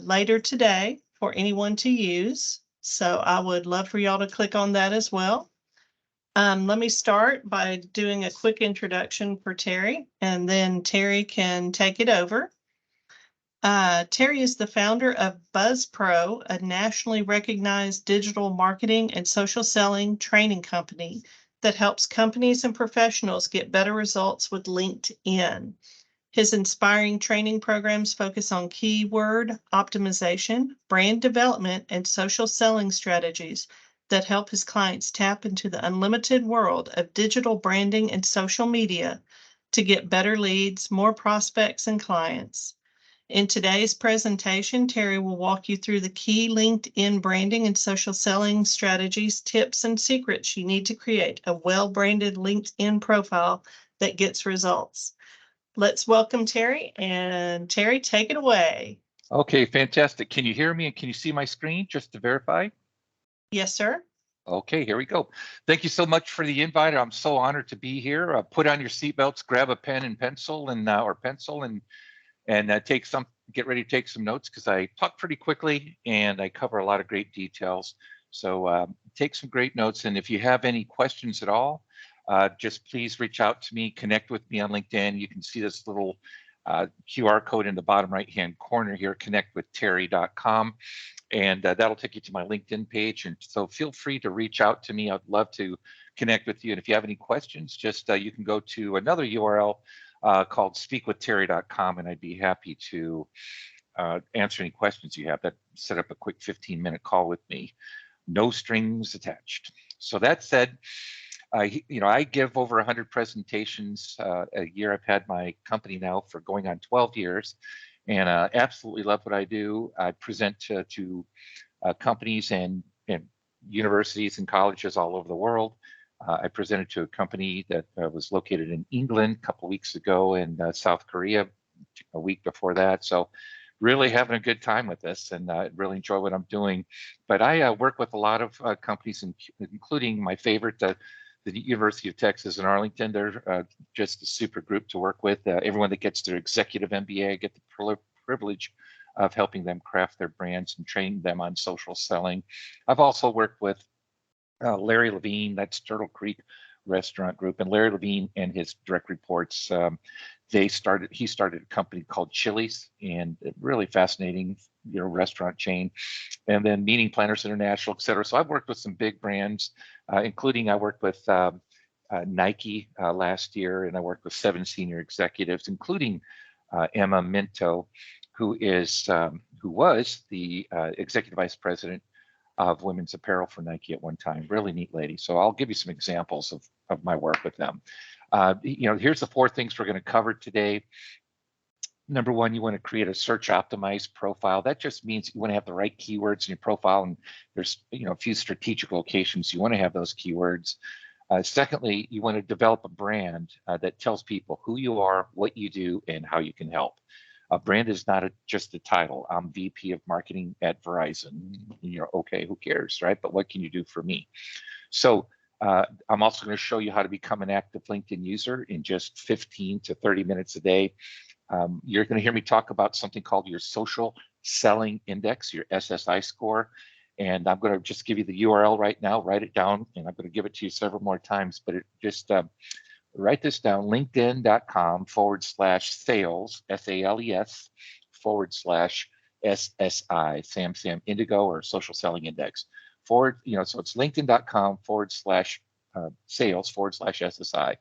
later today for anyone to use. So I would love for y'all to click on that as well. Let me start by doing a quick introduction for Terry, and then Terry can take it over. Terry is the founder of BuzzPro, a nationally recognized digital marketing and social selling training company that helps companies and professionals get better results with LinkedIn. His inspiring training programs focus on keyword optimization, brand development, and social selling strategies that help his clients tap into the unlimited world of digital branding and social media to get better leads, more prospects, and clients. In today's presentation, Terry will walk you through the key LinkedIn branding and social selling strategies, tips, and secrets you need to create a well-branded LinkedIn profile that gets results. Let's welcome Terry, and Terry, take it away. Okay, fantastic. Can you hear me and can you see my screen just to verify? Yes, sir. Okay, here we go. Thank you so much for the invite. I'm so honored to be here. Put on your seatbelts, grab a pen and pencil and get ready to take some notes because I talk pretty quickly and I cover a lot of great details. So take some great notes. And if you have any questions at all, just please reach out to me, connect with me on LinkedIn. You can see this little QR code in the bottom right-hand corner here, connectwithterry.com. And that'll take you to my LinkedIn page. And so feel free to reach out to me. I'd love to connect with you. And if you have any questions, just you can go to another URL called speakwithterry.com, and I'd be happy to answer any questions you have. That set up a quick 15-minute call with me. No strings attached. So that said, I give over 100 presentations a year. I've had my company now for going on 12 years, and absolutely love what I do. I present to companies and universities and colleges all over the world. I presented to a company that was located in England a couple of weeks ago, and South Korea a week before that. So really having a good time with this, and really enjoy what I'm doing. But I work with a lot of companies, including my favorite, the University of Texas in Arlington. They're just a super group to work with. Everyone that gets their executive MBA, I get the privilege of helping them craft their brands and training them on social selling. I've also worked with Larry Levine, that's Turtle Creek Restaurant Group, and Larry Levine and his direct reports. He started a company called Chili's, and really fascinating, restaurant chain, and then Meeting Planners International, et cetera. So I've worked with some big brands, including I worked with Nike last year, and I worked with 7 senior executives, including Emma Minto, who was the executive vice president of women's apparel for Nike at one time. Really neat lady. So I'll give you some examples of my work with them. Here's the 4 things we're going to cover today. Number 1, you want to create a search optimized profile. That just means you want to have the right keywords in your profile, and there's a few strategic locations you want to have those keywords. Secondly, you want to develop a brand that tells people who you are, what you do, and how you can help. A brand is not just a title. I'm VP of Marketing at Verizon. Okay, who cares, right? But what can you do for me? So I'm also going to show you how to become an active LinkedIn user in just 15 to 30 minutes a day. You're going to hear me talk about something called your Social Selling Index, your SSI score. And I'm going to just give you the URL right now, write it down, and I'm going to give it to you several more times, but write this down, linkedin.com/sales, SALES, /SSI, Sam Indigo, or Social Selling Index. So it's linkedin.com/sales, /SSI.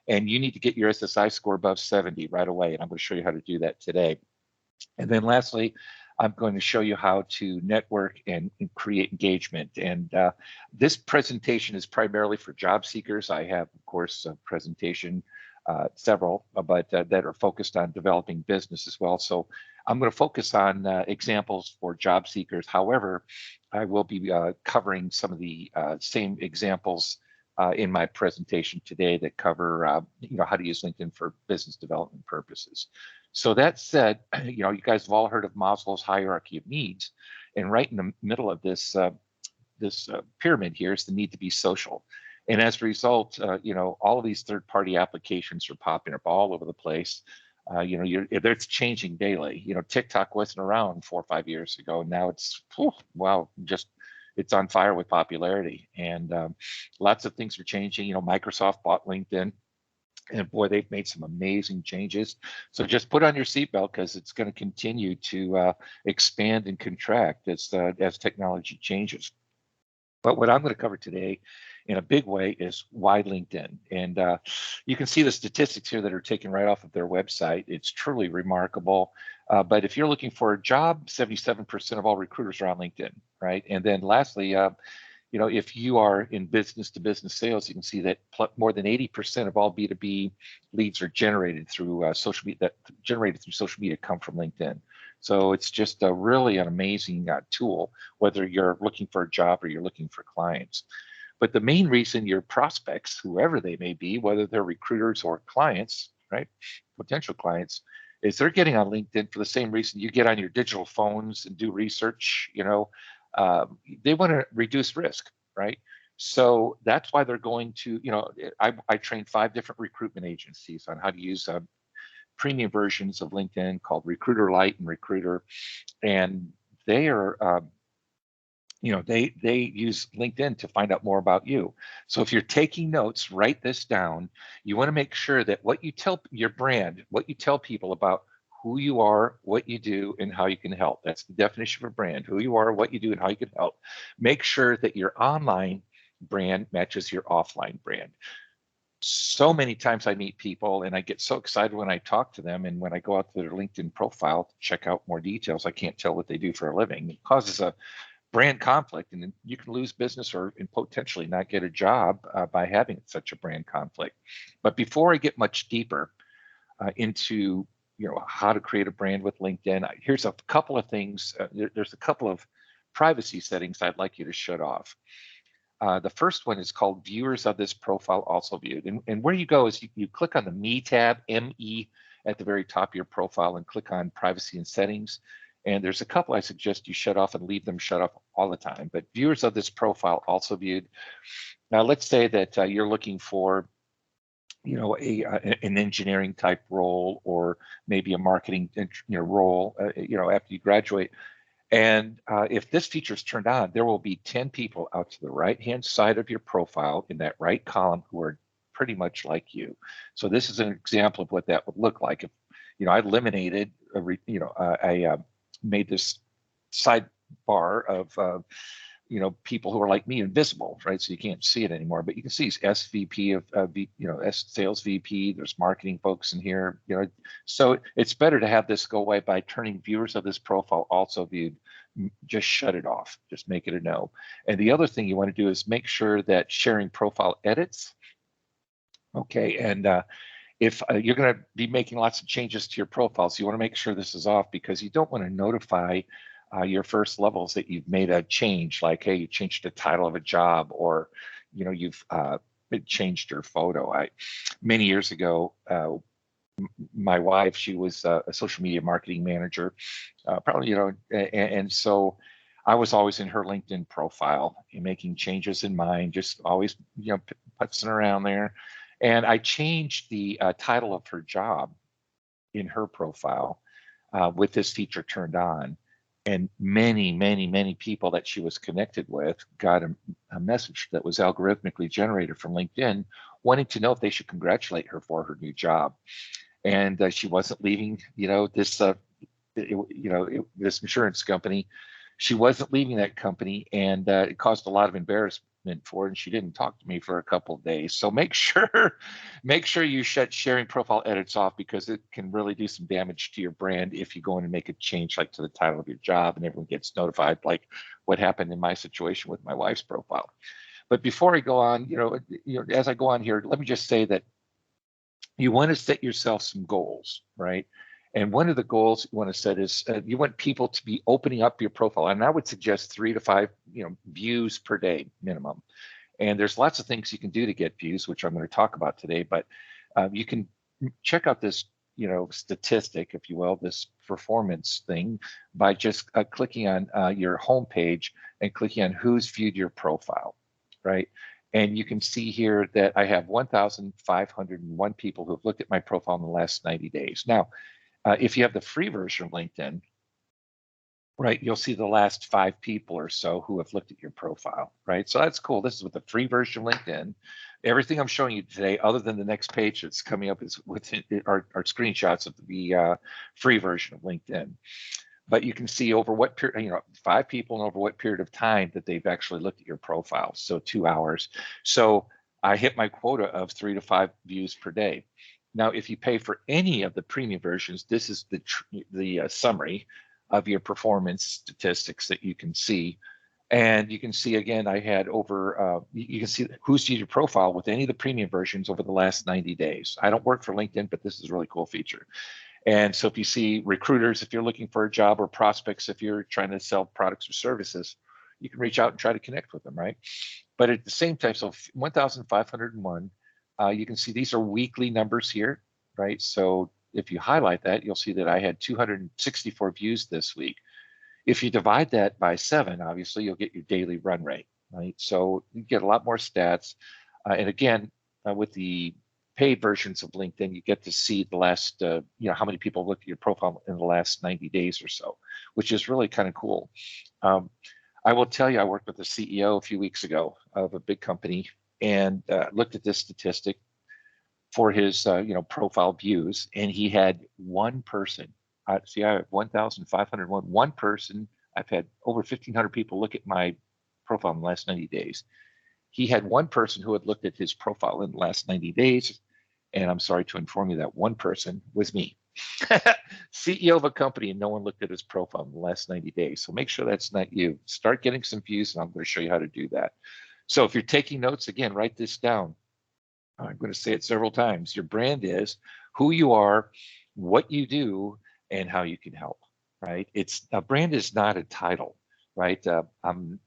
And you need to get your SSI score above 70 right away. And I'm going to show you how to do that today. And then lastly, I'm going to show you how to network and create engagement. And this presentation is primarily for job seekers. I have, of course, a presentation, several, but that are focused on developing business as well. So I'm going to focus on examples for job seekers. However, I will be covering some of the same examples in my presentation today that cover how to use LinkedIn for business development purposes. So that said, you guys have all heard of Maslow's hierarchy of needs, and right in the middle of this pyramid here is the need to be social. And as a result, all of these third-party applications are popping up all over the place. It's changing daily. TikTok wasn't around 4 or 5 years ago. Now it's, wow, it's on fire with popularity. And lots of things are changing. Microsoft bought LinkedIn. And boy, they've made some amazing changes. So just put on your seatbelt, because it's going to continue to expand and contract as technology changes. But what I'm going to cover today in a big way is why LinkedIn. And you can see the statistics here that are taken right off of their website. It's truly remarkable. But if you're looking for a job, 77% of all recruiters are on LinkedIn, right? And then lastly, if you are in business to business sales, you can see that more than 80% of all B2B leads are generated through social media, come from LinkedIn. So it's just really an amazing tool, whether you're looking for a job or you're looking for clients. But the main reason your prospects, whoever they may be, whether they're recruiters or clients, right, potential clients, is they're getting on LinkedIn for the same reason you get on your digital phones and do research. They want to reduce risk, right? So that's why they're going to, I trained 5 different recruitment agencies on how to use premium versions of LinkedIn called Recruiter Lite and Recruiter. And they are, they use LinkedIn to find out more about you. So if you're taking notes, write this down. You want to make sure that what you tell your brand, what you tell people about who you are, what you do, and how you can help. That's the definition of a brand: who you are, what you do, and how you can help. Make sure that your online brand matches your offline brand. So many times I meet people and I get so excited when I talk to them, and when I go out to their LinkedIn profile to check out more details, I can't tell what they do for a living. It causes a brand conflict, and you can lose business or potentially not get a job by having such a brand conflict. But before I get much deeper into how to create a brand with LinkedIn, here's a couple of things. There's a couple of privacy settings I'd like you to shut off. The first one is called viewers of this profile also viewed. And where you go is you click on the Me tab, ME, at the very top of your profile, and click on privacy and settings. And there's a couple I suggest you shut off and leave them shut off all the time. But viewers of this profile also viewed. Now, let's say that you're looking for an engineering type role, or maybe a marketing role after you graduate. And if this feature is turned on, there will be 10 people out to the right hand side of your profile in that right column who are pretty much like you. So this is an example of what that would look like. If I eliminated I made this sidebar of people who are like me invisible, right? So you can't see it anymore, but you can see SVP of sales VP. There's marketing folks in here, So it's better to have this go away by turning viewers of this profile also viewed. Just shut it off. Just make it a no. And the other thing you want to do is make sure that sharing profile edits. Okay, and if you're going to be making lots of changes to your profile, so you want to make sure this is off, because you don't want to notify your first levels that you've made a change, like, hey, you changed the title of a job, or you've changed your photo. Many years ago, my wife, she was a social media marketing manager, probably, and so I was always in her LinkedIn profile and making changes in mine, just always, putzing around there. And I changed the title of her job in her profile with this feature turned on. And many, many, many people that she was connected with got a message that was algorithmically generated from LinkedIn, wanting to know if they should congratulate her for her new job. And she wasn't leaving, this insurance company. She wasn't leaving that company, and it caused a lot of embarrassment for her, and she didn't talk to me for a couple of days. So make sure you shut sharing profile edits off, because it can really do some damage to your brand if you go in and make a change, like to the title of your job, and everyone gets notified, like what happened in my situation with my wife's profile. But before I go on, as I go on here, let me just say that you want to set yourself some goals, right? And one of the goals you want to set is you want people to be opening up your profile. And I would suggest 3 to 5, views per day minimum. And there's lots of things you can do to get views, which I'm going to talk about today. But you can check out this, statistic, if you will, this performance thing, by just clicking on your homepage and clicking on who's viewed your profile, right? And you can see here that I have 1,501 people who have looked at my profile in the last 90 days. Now, if you have the free version of LinkedIn, right, you'll see the last 5 people or so who have looked at your profile, right? So that's cool. This is with the free version of LinkedIn. Everything I'm showing you today, other than the next page that's coming up, is within our screenshots of the free version of LinkedIn. But you can see over what period, 5 people and over what period of time that they've actually looked at your profile. So 2 hours. So I hit my quota of 3 to 5 views per day. Now, if you pay for any of the premium versions, this is the summary of your performance statistics that you can see. And you can see, again, I had over, you can see who's viewed your profile with any of the premium versions over the last 90 days. I don't work for LinkedIn, but this is a really cool feature. And so if you see recruiters, if you're looking for a job, or prospects, if you're trying to sell products or services, you can reach out and try to connect with them, right? But at the same time, so 1,501, you can see these are weekly numbers here, right? So if you highlight that, you'll see that I had 264 views this week. If you divide that by 7, obviously you'll get your daily run rate, right? So you get a lot more stats. And again, with the paid versions of LinkedIn, you get to see the last, how many people looked at your profile in the last 90 days or so, which is really kind of cool. I will tell you, I worked with the CEO a few weeks ago of a big company, and looked at this statistic for his, profile views, and he had one person. See, I have 1,501. One person. I've had over 1,500 people look at my profile in the last 90 days. He had one person who had looked at his profile in the last 90 days, and I'm sorry to inform you that one person was me. CEO of a company, and no one looked at his profile in the last 90 days. So make sure that's not you. Start getting some views, and I'm going to show you how to do that. So if you're taking notes, again, write this down. I'm going to say it several times. Your brand is who you are, what you do, and how you can help, right? It's a brand is not a title, right? I'm,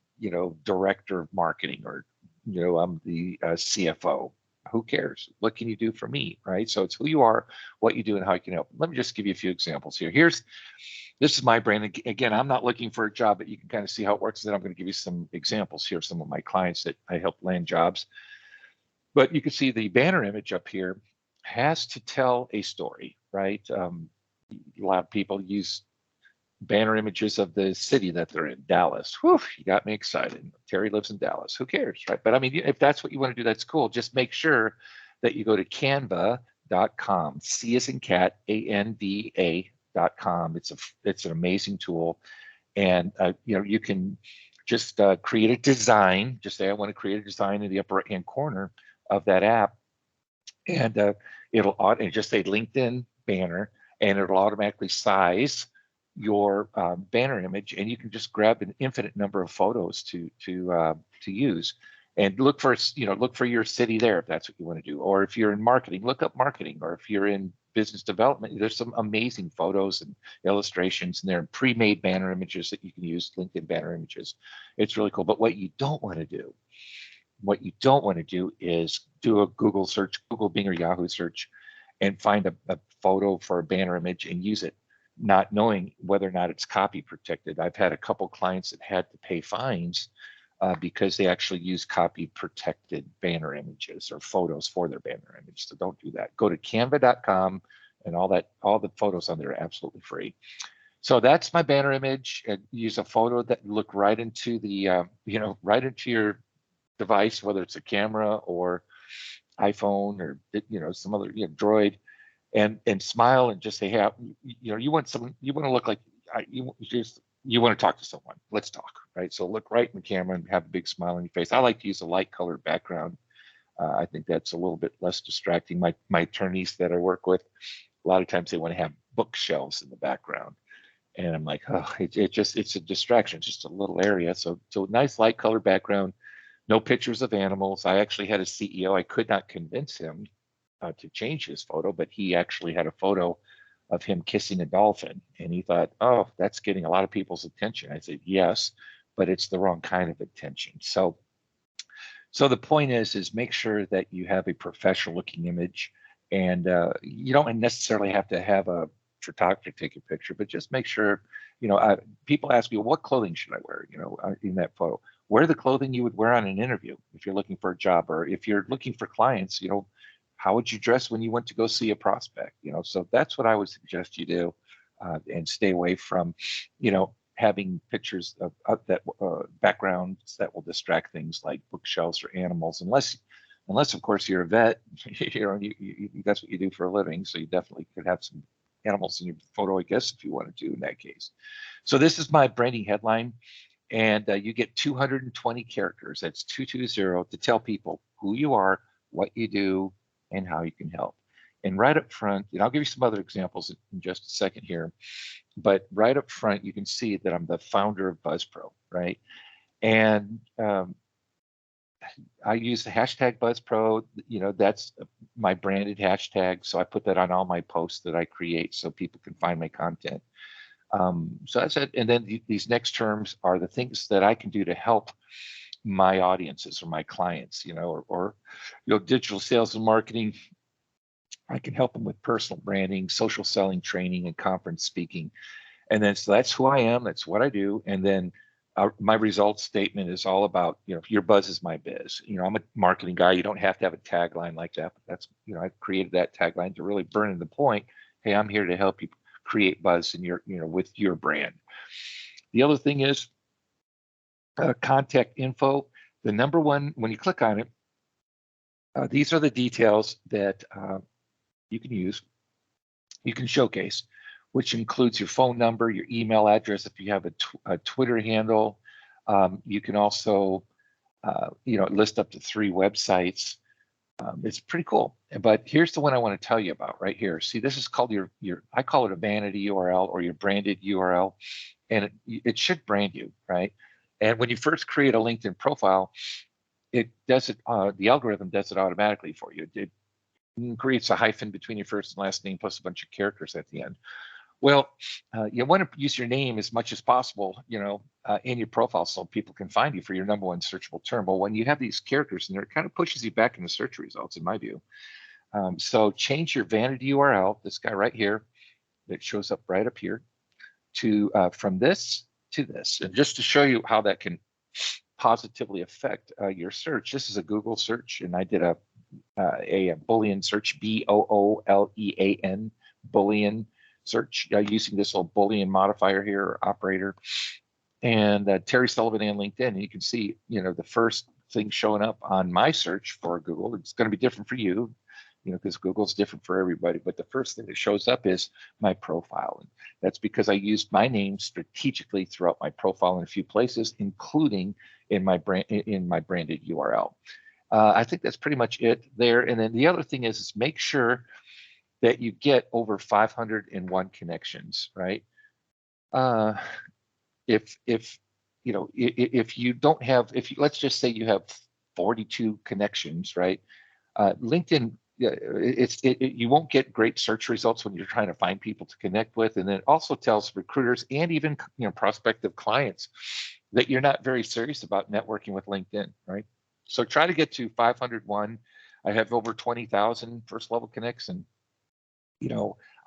director of marketing, or, I'm the CFO. Who cares? What can you do for me, right? So it's who you are, what you do, and how you can help. Let me just give you a few examples here. This is my brand. Again, I'm not looking for a job, but you can kind of see how it works. Then I'm going to give you some examples here of some of my clients that I help land jobs. But you can see the banner image up here has to tell a story, right? A lot of people use banner images of the city that they're in, Dallas. Whew, you got me excited. Terry lives in Dallas. Who cares, right? But I mean, if that's what you want to do, that's cool. Just make sure that you go to canva.com. C as in cat, ANVA.com. It's an amazing tool, and you can just create a design. Just say I want to create a design in the upper right-hand corner of that app, and it'll just say LinkedIn banner, and it'll automatically size your banner image, and you can just grab an infinite number of photos to use, and look for your city there if that's what you want to do. Or if you're in marketing, look up marketing. Or if you're in business development, there's some amazing photos and illustrations, and they're pre-made banner images that you can use, LinkedIn banner images. It's really cool. But what you don't want to do is do a Google search, Google, Bing, or Yahoo search, and find a photo for a banner image and use it, not knowing whether or not it's copy protected. I've had a couple clients that had to pay fines because they actually use copy protected banner images or photos for their banner image. So don't do that. Go to canva.com, and all the photos on there are absolutely free. So that's my banner image. And use a photo that look right into the right into your device, whether it's a camera or iPhone or some other Droid, and smile and just say, hey, you want to look like you want to talk to someone. Let's talk, right? So look right in the camera and have a big smile on your face. I like to use a light colored background. I think that's a little bit less distracting. My attorneys that I work with, a lot of times they want to have bookshelves in the background. And I'm like, oh, it's a distraction. It's just a little area. So nice light colored background. No pictures of animals. I actually had a CEO. I could not convince him to change his photo, but he actually had a photo of him kissing a dolphin. And he thought, oh, that's getting a lot of people's attention. I said, yes, but it's the wrong kind of attention. So the point is make sure that you have a professional looking image, and you don't necessarily have to have a photographer take a picture, but just make sure, people ask me, what clothing should I wear, in that photo? wear the clothing you would wear on an interview if you're looking for a job, or if you're looking for clients, how would you dress when you went to go see a prospect? So that's what I would suggest you do, and stay away from, having pictures of that backgrounds that will distract things like bookshelves or animals, unless of course you're a vet. That's what you do for a living, so you definitely could have some animals in your photo, I guess, if you want to do in that case. So this is my branding headline, and you get 220 characters. That's 220 to tell people who you are, what you do, and how you can help. And right up front, and I'll give you some other examples in just a second here, but right up front, you can see that I'm the founder of BuzzPro, right? And I use the hashtag BuzzPro. That's my branded hashtag. So I put that on all my posts that I create so people can find my content. So that's it. And then these next terms are the things that I can do to help my audiences or my clients, or digital sales and marketing. I can help them with personal branding, social selling training, and conference speaking. And then, so that's who I am. That's what I do. And then my results statement is all about, your buzz is my biz. I'm a marketing guy. You don't have to have a tagline like that, but that's, I created that tagline to really burn in the point. Hey, I'm here to help you create buzz in your, with your brand. The other thing is contact info. The number one, when you click on it, these are the details that you can use, you can showcase, which includes your phone number, your email address, if you have a Twitter handle. You can also, list up to 3 websites. It's pretty cool. But here's the one I want to tell you about right here. See, this is called your I call it a vanity URL, or your branded URL, and it should brand you, right? And when you first create a LinkedIn profile, it does it. The algorithm does it automatically for you. It creates a hyphen between your first and last name plus a bunch of characters at the end. Well, you want to use your name as much as possible, in your profile so people can find you for your number one searchable term. Well, when you have these characters in there, it kind of pushes you back in the search results, in my view. So change your vanity URL, this guy right here, that shows up right up here, to from this to this. And just to show you how that can positively affect your search, this is a Google search, and I did a Boolean search, Boolean, Boolean search, using this little Boolean modifier here, or operator, and Terry Sullivan and LinkedIn. And you can see, the first thing showing up on my search for Google, it's going to be different for you, because Google's different for everybody. But the first thing that shows up is my profile. And that's because I used my name strategically throughout my profile in a few places, including in my branded URL. I think that's pretty much it there. And then the other thing is make sure that you get over 501 connections, right? If you don't have, let's just say you have 42 connections, right? LinkedIn, you won't get great search results when you're trying to find people to connect with. And it also tells recruiters and even prospective clients that you're not very serious about networking with LinkedIn, right? So try to get to 501. I have over 20,000 first level connects, and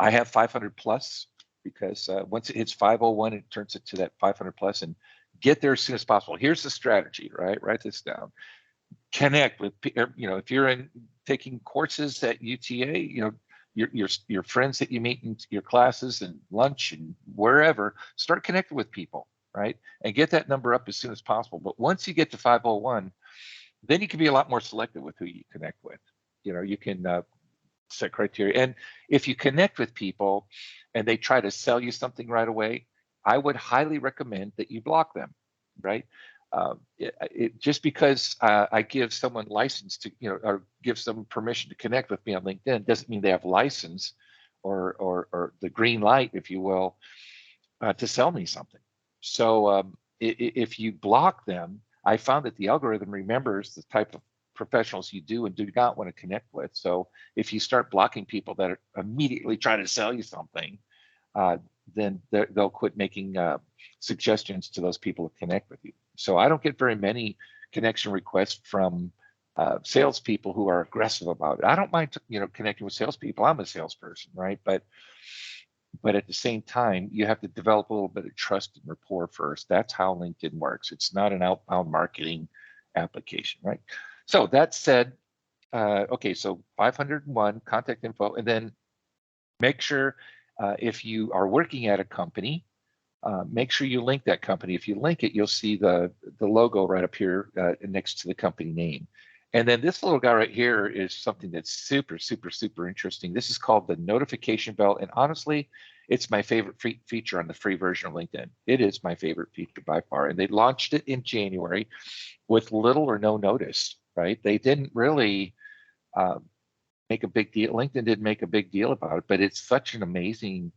I have 500 plus, because once it hits 501, it turns it to that 500 plus, and get there as soon as possible. Here's the strategy, right? Write this down. Connect with, if you're taking courses at UTA, your friends that you meet in your classes and lunch and wherever, start connecting with people, right? And get that number up as soon as possible. But once you get to 501, then you can be a lot more selective with who you connect with. You can set criteria. And if you connect with people and they try to sell you something right away, I would highly recommend that you block them, right? Just because I give someone license to, or give them permission to connect with me on LinkedIn doesn't mean they have license or the green light, if you will, to sell me something. So if you block them, I found that the algorithm remembers the type of professionals you do and do not want to connect with. So if you start blocking people that are immediately trying to sell you something, then they'll quit making suggestions to those people to connect with you. So I don't get very many connection requests from salespeople who are aggressive about it. I don't mind, connecting with salespeople. I'm a salesperson, right? But But at the same time, you have to develop a little bit of trust and rapport first. That's how LinkedIn works. It's not an outbound marketing application, right? So that said, okay, so 501 contact info, and then make sure if you are working at a company, make sure you link that company. If you link it, you'll see the logo right up here next to the company name. And then this little guy right here is something that's super, super, super interesting. This is called the notification bell. And honestly, it's my favorite feature on the free version of LinkedIn. It is my favorite feature by far. And they launched it in January with little or no notice, right? They didn't really make a big deal. LinkedIn didn't make a big deal about it, but it's such an amazing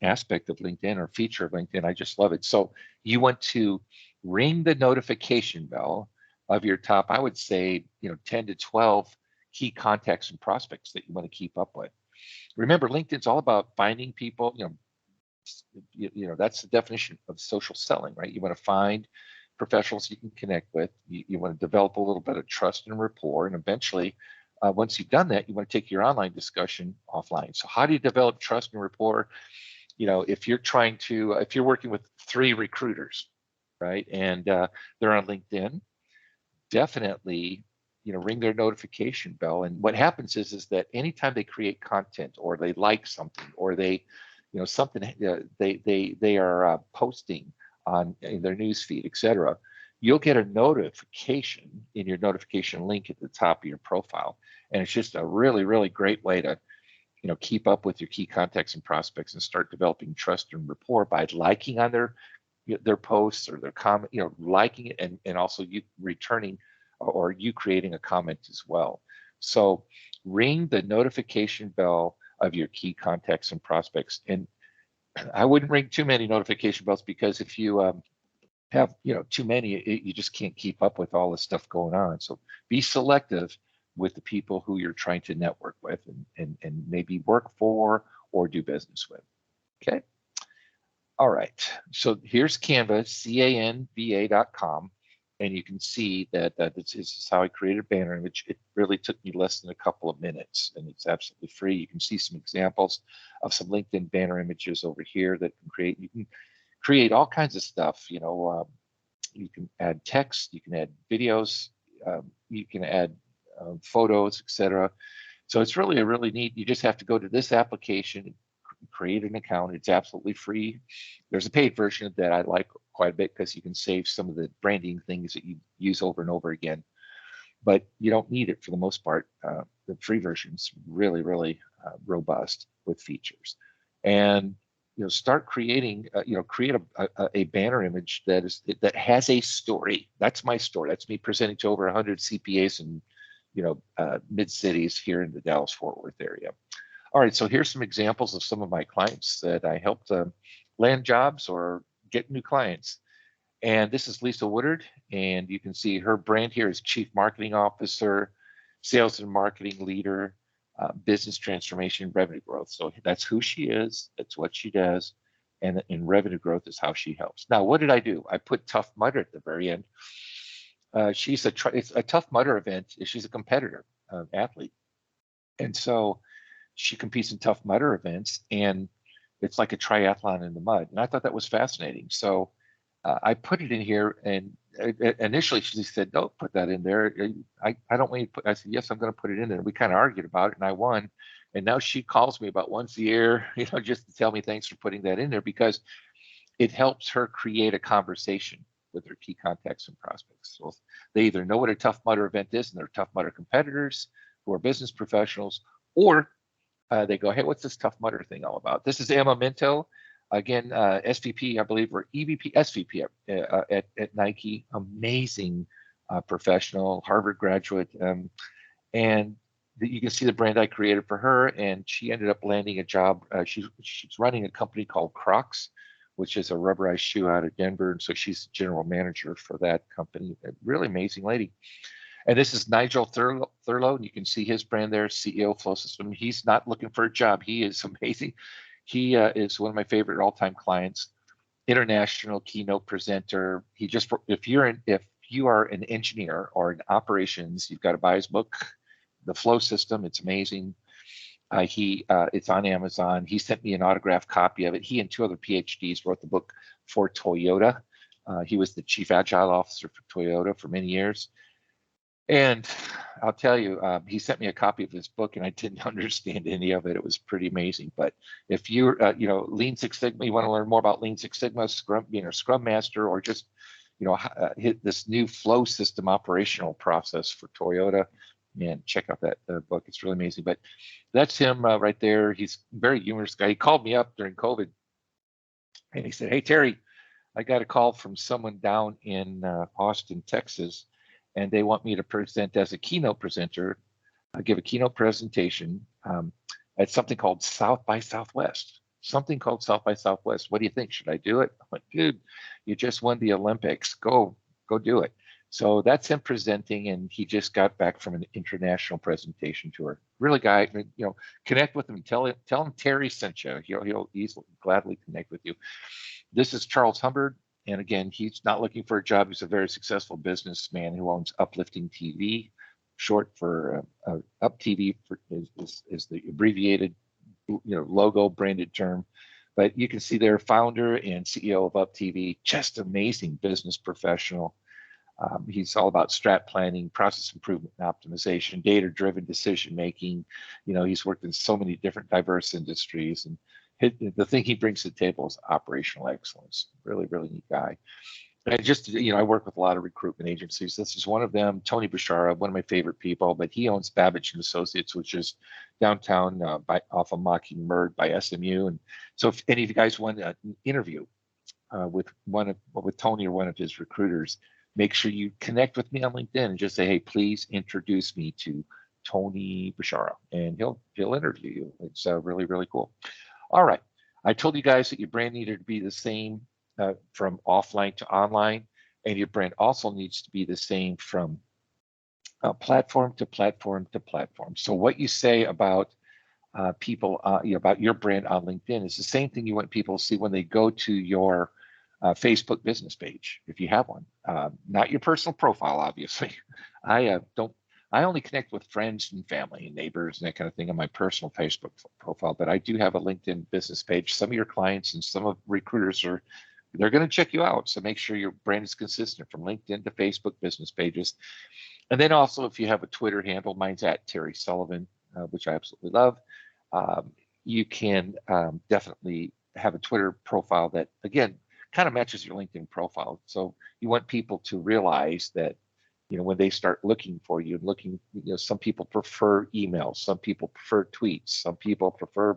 aspect of LinkedIn or feature of LinkedIn. I just love it. So you want to ring the notification bell of your top, I would say, 10 to 12 key contacts and prospects that you want to keep up with. Remember, LinkedIn's all about finding people. That's the definition of social selling, right? You want to find professionals you can connect with. You want to develop a little bit of trust and rapport, and eventually, once you've done that, you want to take your online discussion offline. So how do you develop trust and rapport? If you're working with 3 recruiters, right, and they're on LinkedIn, definitely, ring their notification bell. And what happens is that anytime they create content or they like something or they, something they are posting in their news feed, etc., you'll get a notification in your notification link at the top of your profile. And it's just a really, really great way to keep up with your key contacts and prospects and start developing trust and rapport by liking on their posts or their comment, liking it and also you returning or you creating a comment as well. So ring the notification bell of your key contacts and prospects. And I wouldn't ring too many notification bells, because if you have too many, you just can't keep up with all the stuff going on. So be selective with the people who you're trying to network with and maybe work for or do business with. Okay. All right. So here's Canva, canva.com. And you can see that this is how I created a banner image. It really took me less than a couple of minutes, and it's absolutely free. You can see some examples of some LinkedIn banner images over here that can create. You can create all kinds of stuff. You can add text, you can add videos, you can add photos, etc. So it's really a really neat. You just have to go to this application, create an account. It's absolutely free. There's a paid version that I like quite a bit because you can save some of the branding things that you use over and over again, but you don't need it for the most part. The free version is really, really robust with features. And start creating, create a banner image that has a story. That's my story. That's me presenting to over 100 CPAs in mid cities here in the Dallas-Fort Worth area. All right, so here's some examples of some of my clients that I helped land jobs or get new clients. And this is Lisa Woodard, and you can see her brand here is Chief Marketing Officer, Sales and Marketing Leader, Business Transformation, Revenue Growth. So that's who she is, that's what she does, and in revenue growth is how she helps. Now, what did I do? I put Tough Mudder at the very end. It's a Tough Mudder event. She's a competitor, athlete. And so she competes in Tough Mudder events, and it's like a triathlon in the mud. And I thought that was fascinating. So I put it in here, and initially she said, "No, put that in there." I don't want you to put. I said, "Yes, I'm going to put it in there." We kind of argued about it, and I won. And now she calls me about once a year, just to tell me thanks for putting that in there, because it helps her create a conversation with her key contacts and prospects. So they either know what a Tough Mudder event is, and they're Tough Mudder competitors who are business professionals, or they go, "Hey, what's this Tough Mudder thing all about?" This is Emma Minto, again, SVP, I believe, or EVP, SVP at Nike. Amazing professional, Harvard graduate, and you can see the brand I created for her. And she ended up landing a job. She's running a company called Crocs, which is a rubberized shoe out of Denver, and so she's the general manager for that company. A really amazing lady. And this is Nigel Thurlow, and you can see his brand there, CEO Flow System. He's not looking for a job. He is amazing. He is one of my favorite all-time clients, international keynote presenter. If you are an engineer or an operations, you've got to buy his book, The Flow System. It's amazing. It's on Amazon. He sent me an autographed copy of it. He and two other PhDs wrote the book for Toyota. He was the chief agile officer for Toyota for many years. And I'll tell you, he sent me a copy of his book, and I didn't understand any of it. It was pretty amazing. But if you're, Lean Six Sigma, you want to learn more about Lean Six Sigma, being a Scrum Master, or just, hit this new flow system operational process for Toyota, man, check out that book. It's really amazing. But that's him right there. He's a very humorous guy. He called me up during COVID, and he said, "Hey, Terry, I got a call from someone down in Austin, Texas, and they want me to present as a keynote presenter. I give a keynote presentation at something called South by Southwest. Something called South by Southwest. What do you think? Should I do it?" I'm like, "Dude, you just won the Olympics. Go do it." So that's him presenting, and he just got back from an international presentation tour. Really guy, connect with him. Tell him Terry sent you. He'll easily gladly connect with you. This is Charles Humbard. And again, he's not looking for a job. He's a very successful businessman who owns Uplifting TV, short for Up TV is the abbreviated logo branded term. But you can see their founder and CEO of Up TV, just amazing business professional. He's all about strat planning, process improvement and optimization, data-driven decision making. He's worked in so many different diverse industries, and the thing he brings to the table is operational excellence. Really, really neat guy. And I work with a lot of recruitment agencies. This is one of them, Tony Bashara, one of my favorite people, but he owns Babbage and Associates, which is downtown off of Mockingbird by SMU. And so if any of you guys want an interview with Tony or one of his recruiters, make sure you connect with me on LinkedIn and just say, "Hey, please introduce me to Tony Bashara," and he'll interview you. It's really, really cool. All right. I told you guys that your brand needed to be the same from offline to online, and your brand also needs to be the same from platform to platform to platform. So what you say about people, about your brand on LinkedIn is the same thing you want people to see when they go to your Facebook business page, if you have one. Not your personal profile, obviously. I only connect with friends and family and neighbors and that kind of thing on my personal Facebook profile, but I do have a LinkedIn business page. Some of your clients and some of recruiters they're going to check you out. So make sure your brand is consistent from LinkedIn to Facebook business pages. And then also, if you have a Twitter handle, mine's at Terry Sullivan, which I absolutely love. You can definitely have a Twitter profile that, again, kind of matches your LinkedIn profile. So you want people to realize that, when they start looking for you, some people prefer emails, some people prefer tweets, some people prefer,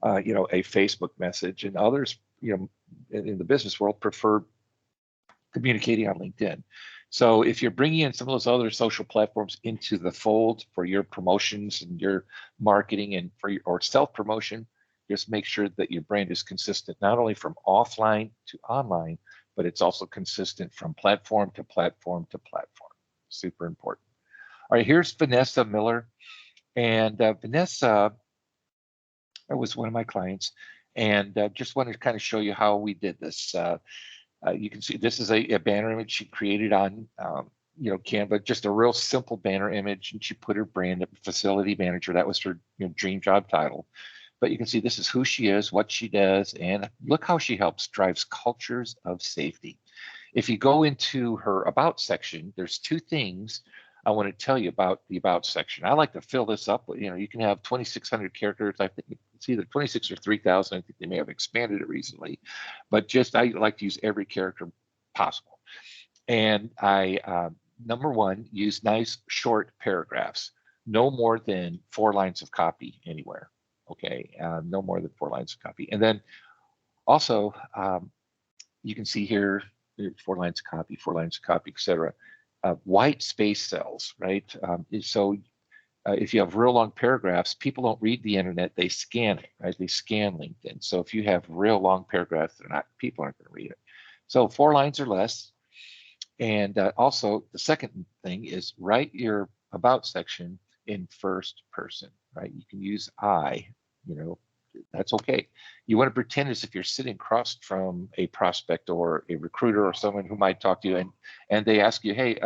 a Facebook message, and others, in the business world prefer communicating on LinkedIn. So if you're bringing in some of those other social platforms into the fold for your promotions and your marketing and or self-promotion, just make sure that your brand is consistent, not only from offline to online, but it's also consistent from platform to platform to platform. Super important. All right, here's Vanessa Miller. And Vanessa was one of my clients, and just wanted to kind of show you how we did this. You can see this is a banner image she created on Canva, just a real simple banner image, and she put her brand up, facility manager. That was her dream job title. But you can see this is who she is, what she does, and look how she drives cultures of safety. If you go into her About section, there's two things I want to tell you about the About section. I like to fill this up. You can have 2,600 characters. I think it's either 26 or 3,000. I think they may have expanded it recently. But I like to use every character possible. And I, number one, use nice short paragraphs, no more than 4 lines of copy anywhere. Okay, no more than 4 lines of copy. And then also, you can see here, 4 lines of copy, 4 lines of copy, etc. White space cells, right? So if you have real long paragraphs, people don't read the internet, they scan it, right? They scan LinkedIn. So if you have real long paragraphs, people aren't going to read it. So 4 lines or less. And also, the second thing is write your About section in first person, right? You can use I, that's okay. You want to pretend as if you're sitting across from a prospect or a recruiter or someone who might talk to you, and they ask you, "Hey,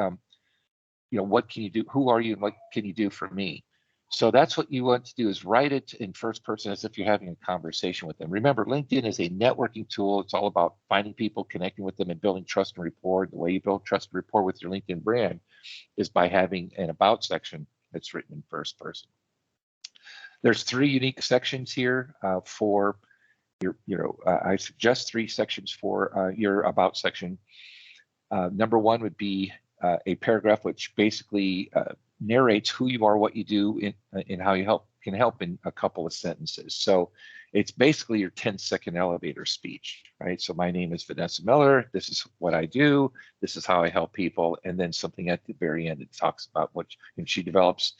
what can you do? Who are you, and what can you do for me?" So that's what you want to do, is write it in first person as if you're having a conversation with them. Remember, LinkedIn is a networking tool. It's all about finding people, connecting with them, and building trust and rapport. The way you build trust and rapport with your LinkedIn brand is by having an about section that's written in first person. There's 3 unique sections here for your, I suggest 3 sections for your about section. Number 1 would be a paragraph which basically narrates who you are, what you do, and how you can help in a couple of sentences. So it's basically your 10-second elevator speech, right? So my name is Vanessa Miller. This is what I do. This is how I help people. And then something at the very end that talks about what, and she develops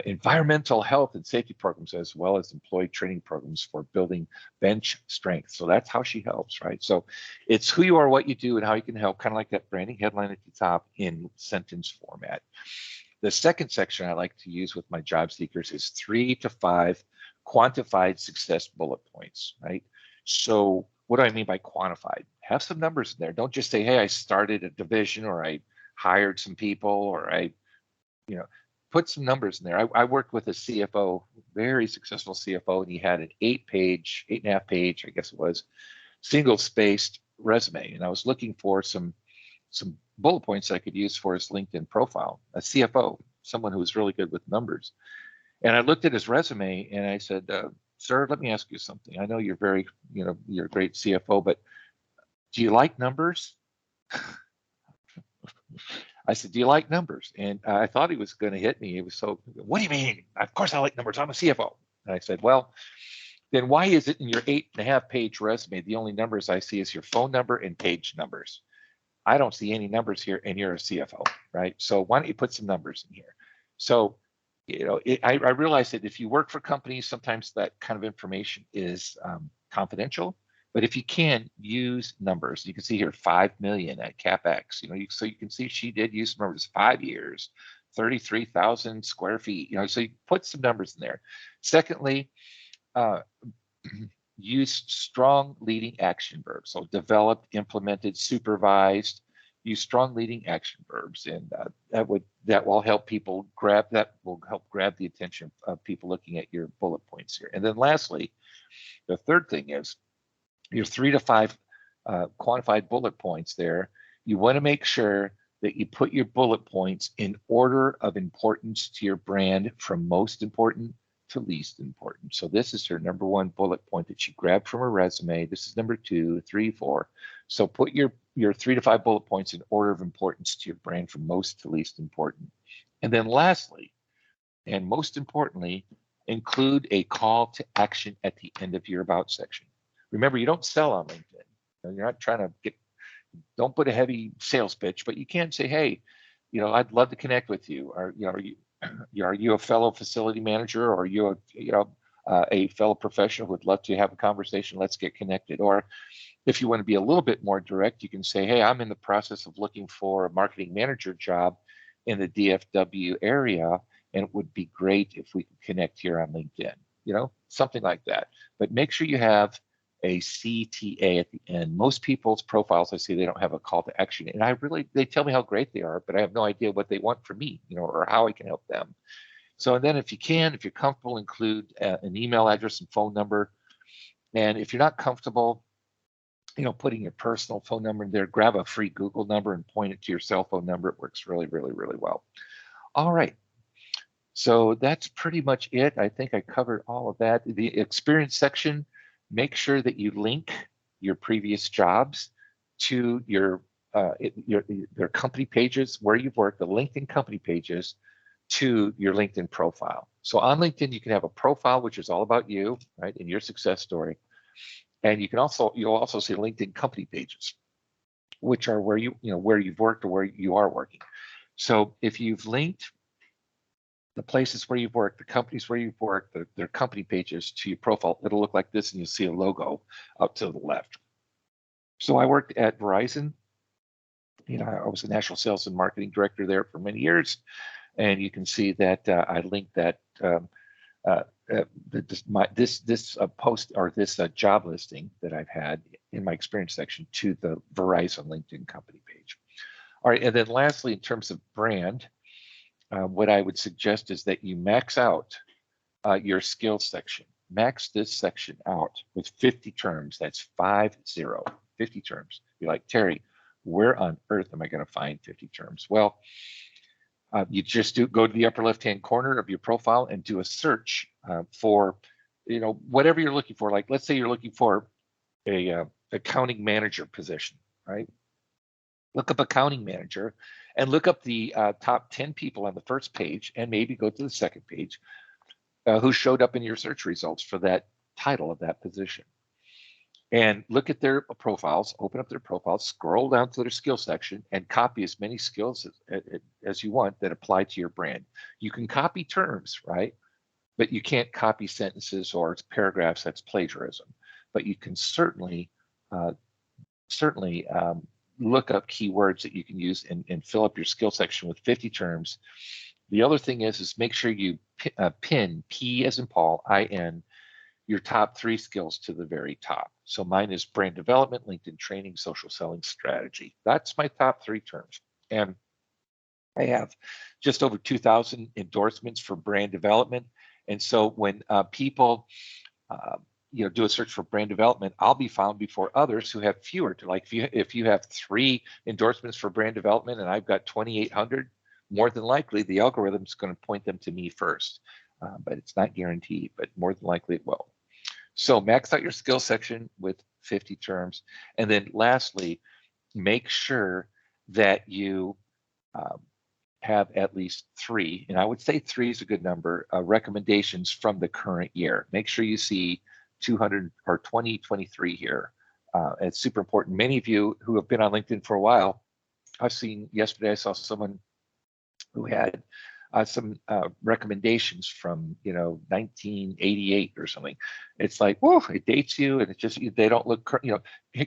environmental health and safety programs, as well as employee training programs for building bench strength. So that's how she helps, right? So it's who you are, what you do, and how you can help, kind of like that branding headline at the top in sentence format. The second section I like to use with my job seekers is 3 to 5 quantified success bullet points, right? So what do I mean by quantified? Have some numbers in there. Don't just say, hey, I started a division, or I hired some people, or I, put some numbers in there. I worked with a CFO, very successful CFO, and he had an 8.5 page, I guess it was, single-spaced resume. And I was looking for some bullet points I could use for his LinkedIn profile, a CFO, someone who was really good with numbers. And I looked at his resume and I said, sir, let me ask you something. I know you're very, you're a great CFO, but do you like numbers? I said, do you like numbers? And I thought he was going to hit me. He was so, what do you mean? Of course I like numbers. I'm a CFO. And I said, well, then why is it in your 8.5 page resume, the only numbers I see is your phone number and page numbers? I don't see any numbers here, and you're a CFO, right? So why don't you put some numbers in here? So, I realize that if you work for companies, sometimes that kind of information is confidential. But if you can, use numbers. You can see here 5 million at CapEx. So you can see she did use numbers. 5 years, 33,000 square feet. So you put some numbers in there. Secondly, use strong leading action verbs. So developed, implemented, supervised. Use strong leading action verbs, and that will help people grab the attention of people looking at your bullet points here. And then lastly, the third thing is your 3 to 5 quantified bullet points there. You want to make sure that you put your bullet points in order of importance to your brand, from most important to least important. So this is her number 1 bullet point that she grabbed from her resume. This is number 2, 3, 4. So put your 3 to 5 bullet points in order of importance to your brand, from most to least important. And then lastly, and most importantly, include a call to action at the end of your about section. Remember, you don't sell on LinkedIn. You're not trying to don't put a heavy sales pitch, but you can say, hey, I'd love to connect with you. Or, are you a fellow facility manager, or are you a fellow professional who would love to have a conversation? Let's get connected. Or if you want to be a little bit more direct, you can say, hey, I'm in the process of looking for a marketing manager job in the DFW area, and it would be great if we could connect here on LinkedIn, something like that. But make sure you have a CTA at the end. Most people's profiles, I see, they don't have a call to action. And they tell me how great they are, but I have no idea what they want from me, or how I can help them. So then if you're comfortable, include an email address and phone number. And if you're not comfortable, putting your personal phone number in there, grab a free Google number and point it to your cell phone number. It works really, really, really well. All right. So that's pretty much it. I think I covered all of that. The experience section, make sure that you link your previous jobs to your company pages where you've worked, the LinkedIn company pages, to your LinkedIn profile. So on LinkedIn, you can have a profile, which is all about you, right, and your success story. And you'll also see LinkedIn company pages, which are where where you've worked or where you are working. So if you've linked the places where you've worked, the companies where you've worked, their company pages to your profile, it'll look like this, and you'll see a logo out to the left. So I worked at Verizon. I was the national sales and marketing director there for many years, and you can see that I linked that this post, or this job listing that I've had in my experience section, to the Verizon LinkedIn company page. All right, and then lastly, in terms of brand, what I would suggest is that you max out your skills section. Max this section out with 50 terms. That's 50 terms. You're like, Terry, where on earth am I going to find 50 terms? Well, you just go to the upper left-hand corner of your profile and do a search for, whatever you're looking for. Like, let's say you're looking for a accounting manager position, right? Look up accounting manager and look up the top 10 people on the first page, and maybe go to the second page who showed up in your search results for that title of that position. And look at their profiles, open up their profiles, scroll down to their skill section, and copy as many skills as you want that apply to your brand. You can copy terms, right? But you can't copy sentences or paragraphs. That's plagiarism. But you can certainly look up keywords that you can use and fill up your skill section with 50 terms. The other thing is make sure you pin, P as in Paul, I-N, your top 3 skills to the very top. So mine is brand development, LinkedIn training, social selling strategy. That's my top 3 terms. And I have just over 2,000 endorsements for brand development. And so when people do a search for brand development, I'll be found before others who have fewer. Like if you have 3 endorsements for brand development and I've got 2,800, more than likely the algorithm is going to point them to me first. But it's not guaranteed, but more than likely it will. So max out your skill section with 50 terms. And then lastly, make sure that you have at least 3, and I would say 3 is a good number, recommendations from the current year. Make sure you see 200 or 2023 here. It's super important. Many of you who have been on LinkedIn for a while, yesterday I saw someone who had some recommendations from 1988 or something. It's like, whoa, it dates you, and it's just they don't look.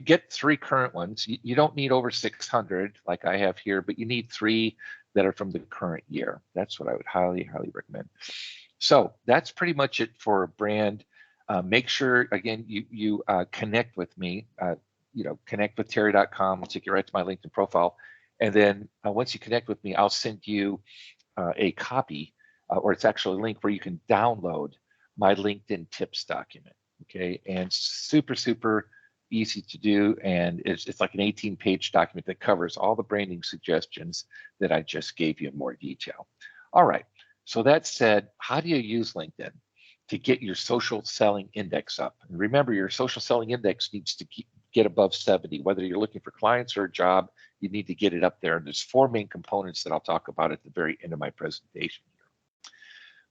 Get 3 current ones. You don't need over 600 like I have here, but you need 3 that are from the current year. That's what I would highly recommend. So that's pretty much it for a brand. Make sure again you connect with me. Connectwithterry.com. I'll take you right to my LinkedIn profile, and then once you connect with me, I'll send you a copy, or it's actually a link where you can download my LinkedIn tips document. Okay, and super easy to do, and it's like an 18-page document that covers all the branding suggestions that I just gave you in more detail. All right, so that said, how do you use LinkedIn to get your social selling index up? And remember, your social selling index needs to get above 70. Whether you're looking for clients or a job, you need to get it up there. And there's 4 main components that I'll talk about at the very end of my presentation here.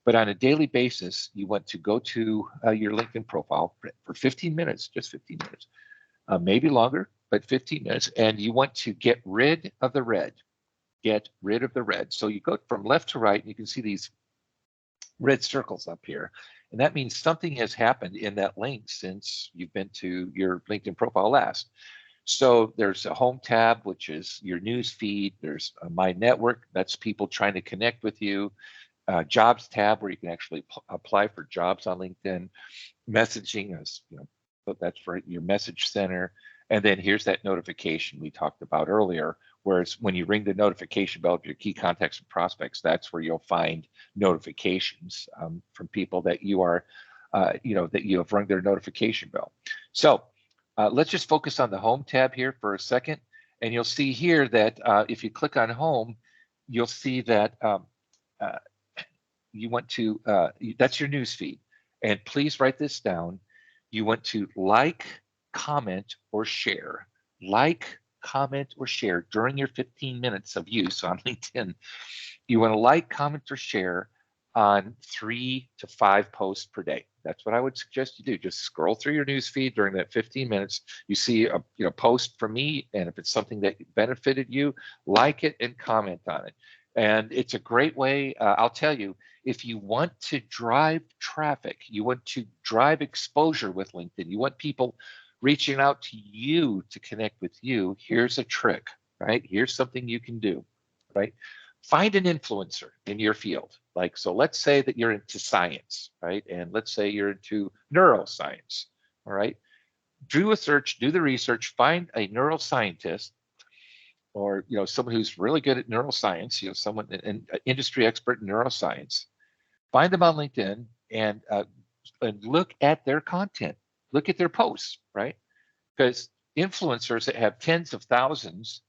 But on a daily basis, you want to go to your LinkedIn profile for 15 minutes, just 15 minutes, maybe longer, but 15 minutes. And you want to get rid of the red. Get rid of the red. So you go from left to right, and you can see these red circles up here. And that means something has happened in that link since you've been to your LinkedIn profile last. So there's a home tab, which is your news feed. There's my network. That's people trying to connect with you. Jobs tab, where you can actually apply for jobs on LinkedIn. Messaging is, that's for your message center. And then here's that notification we talked about earlier, where it's when you ring the notification bell of your key contacts and prospects, that's where you'll find notifications from people that you are, that you have rung their notification bell. So let's just focus on the home tab here for a second. And you'll see here that if you click on home, you'll see that you want to, that's your news feed. And please write this down. You want to like, comment, or share. Like, comment, or share during your 15 minutes of use on LinkedIn. You want to like, comment, or share on 3 to 5 posts per day. That's what I would suggest you do. Just scroll through your news feed during that 15 minutes. You see a post from me, and if it's something that benefited you, like it and comment on it. And it's a great way. I'll tell you, if you want to drive traffic, you want to drive exposure with LinkedIn, you want people reaching out to you to connect with you, here's a trick, right? Here's something you can do, right? Find an influencer in your field. Like, so let's say that you're into science, right? And let's say you're into neuroscience, all right? Do a search, do the research, find a neuroscientist or someone who's really good at neuroscience, someone an industry expert in neuroscience. Find them on LinkedIn and look at their content, look at their posts, right? Because influencers that have tens of thousands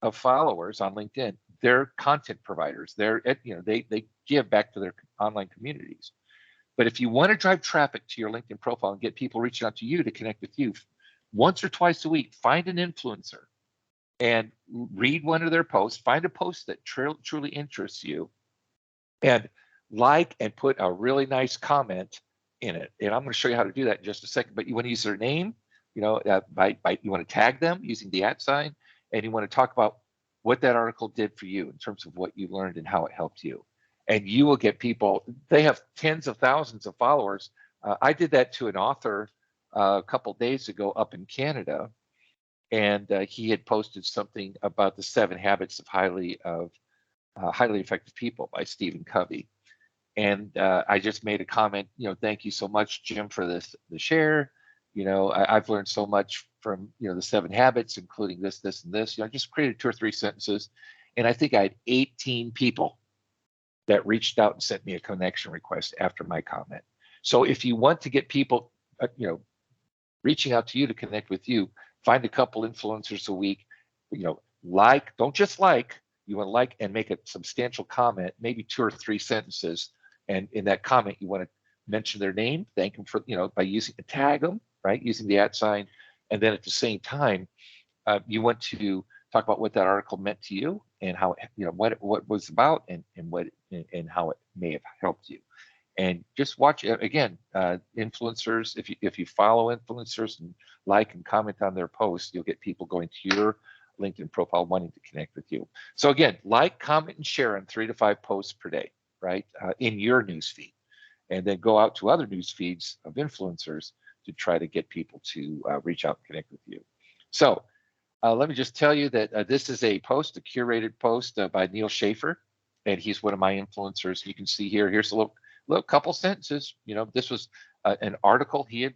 of followers on LinkedIn, they're content providers. They give back to their online communities. But if you want to drive traffic to your LinkedIn profile and get people reaching out to you to connect with you, once or twice a week, find an influencer and read one of their posts. Find a post that truly interests you, and like and put a really nice comment in it. And I'm going to show you how to do that in just a second. But you want to use their name, you want to tag them using the @ sign, and you want to talk about what that article did for you in terms of what you learned and how it helped you. And you will get people. They have tens of thousands of followers. I did that to an author a couple days ago up in Canada, and he had posted something about the 7 habits of highly effective people by Stephen Covey. And I just made a comment, thank you so much, Jim, for the share. I've learned so much from, the 7 habits, including this, and this. I just created 2 or 3 sentences. And I think I had 18 people that reached out and sent me a connection request after my comment. So if you want to get people, reaching out to you to connect with you, find a couple influencers a week, don't just like, you want to like and make a substantial comment, maybe 2 or 3 sentences. And in that comment, you want to mention their name, thank them for, by using a tag them, right? Using the @ sign. And then at the same time, you want to talk about what that article meant to you and how, what it was about and how it may have helped you. And just watch again, influencers. If you follow influencers and like and comment on their posts, you'll get people going to your LinkedIn profile wanting to connect with you. So again, like, comment, and share on 3 to 5 posts per day, right? In your newsfeed, and then go out to other news feeds of influencers to try to get people to reach out and connect with you. So let me just tell you that this is a post, a curated post by Neil Schaefer, and he's one of my influencers. You can see here. Here's a little couple sentences. This was an article he had,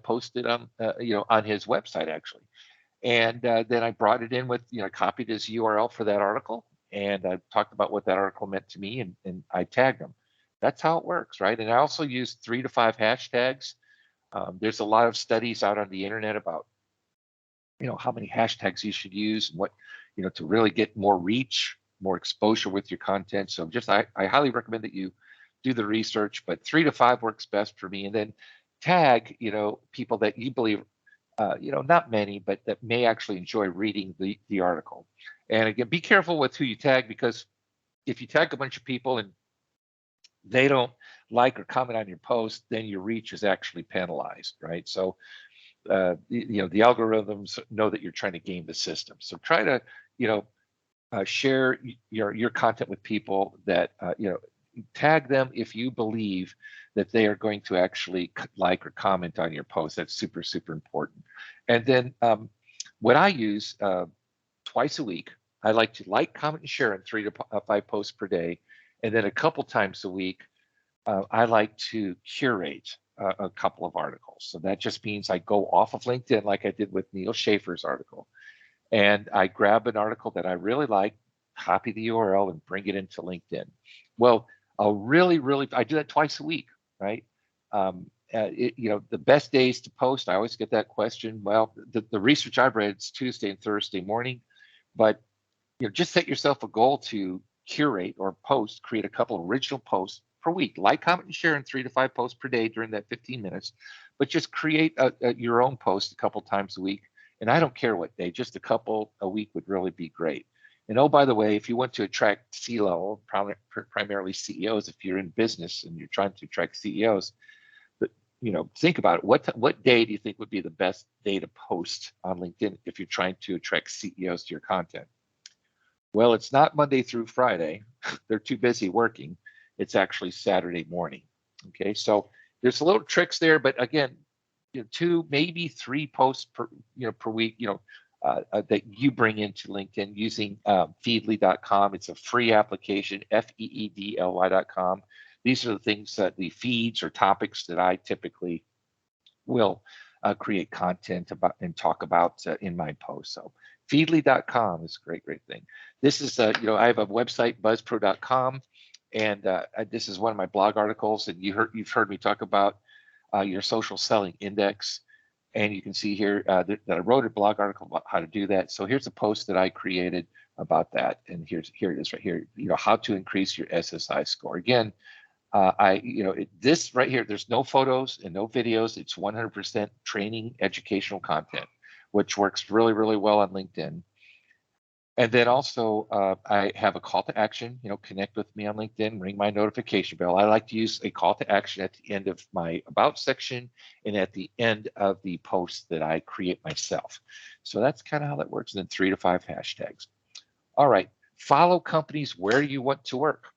posted on, on his website actually. And then I brought it in with, copied his URL for that article, and I talked about what that article meant to me, and I tagged them. That's how it works, right? And I also used 3 to 5 hashtags. There's a lot of studies out on the internet about, how many hashtags you should use and what, to really get more reach, more exposure with your content. So I highly recommend that you do the research, but 3 to 5 works best for me. And then tag, people that you believe, not many, but that may actually enjoy reading the article. And again, be careful with who you tag, because if you tag a bunch of people and they don't like or comment on your post, then your reach is actually penalized, right? So, the algorithms know that you're trying to game the system. So try to, share your content with people that, tag them if you believe that they are going to actually like or comment on your post. That's super, super important. And then what I use twice a week, I like to like, comment, and share in 3 to 5 posts per day. And then a couple times a week, I like to curate a couple of articles. So that just means I go off of LinkedIn like I did with Neil Schaefer's article. And I grab an article that I really like, copy the URL, and bring it into LinkedIn. Well, I do that twice a week, right? The best days to post, I always get that question. Well, the research I've read, it's Tuesday and Thursday morning, but just set yourself a goal to curate or create a couple of original posts per week. Like, comment, and share in 3 to 5 posts per day during that 15 minutes, but just create your own post a couple times a week. And I don't care what day, just a couple a week would really be great. And oh, by the way, if you want to attract C-level, primarily CEOs, if you're in business and you're trying to attract CEOs, but think about it. What day do you think would be the best day to post on LinkedIn if you're trying to attract CEOs to your content? Well, it's not Monday through Friday. They're too busy working. It's actually Saturday morning. Okay, so there's a little tricks there, but again, 2, maybe 3 posts per week, that you bring into LinkedIn using feedly.com. It's a free application, feedly.com. These are the things that the feeds or topics that I typically will create content about and talk about in my posts. So feedly.com is a great thing. This is, I have a website, buzzpro.com, and this is one of my blog articles. And you've heard me talk about your social selling index. And you can see here that I wrote a blog article about how to do that. So here's a post that I created about that. And here it is right here, how to increase your SSI score. Again, this right here, there's no photos and no videos. It's 100% training, educational content, which works really well on LinkedIn. And then also, I have a call to action, connect with me on LinkedIn, ring my notification bell. I like to use a call to action at the end of my about section and at the end of the post that I create myself. So that's kind of how that works. And then 3 to 5 hashtags. All right, follow companies where you want to work,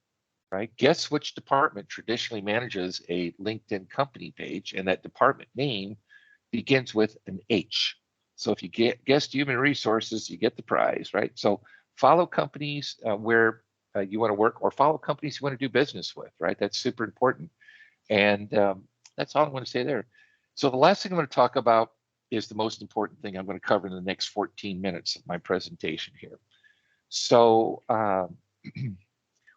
right? Guess which department traditionally manages a LinkedIn company page, and that department name begins with an H. So if you guessed human resources, you get the prize, right? So follow companies where you want to work, or follow companies you want to do business with, right? That's super important. And that's all I'm going to say there. So the last thing I'm going to talk about is the most important thing I'm going to cover in the next 14 minutes of my presentation here. So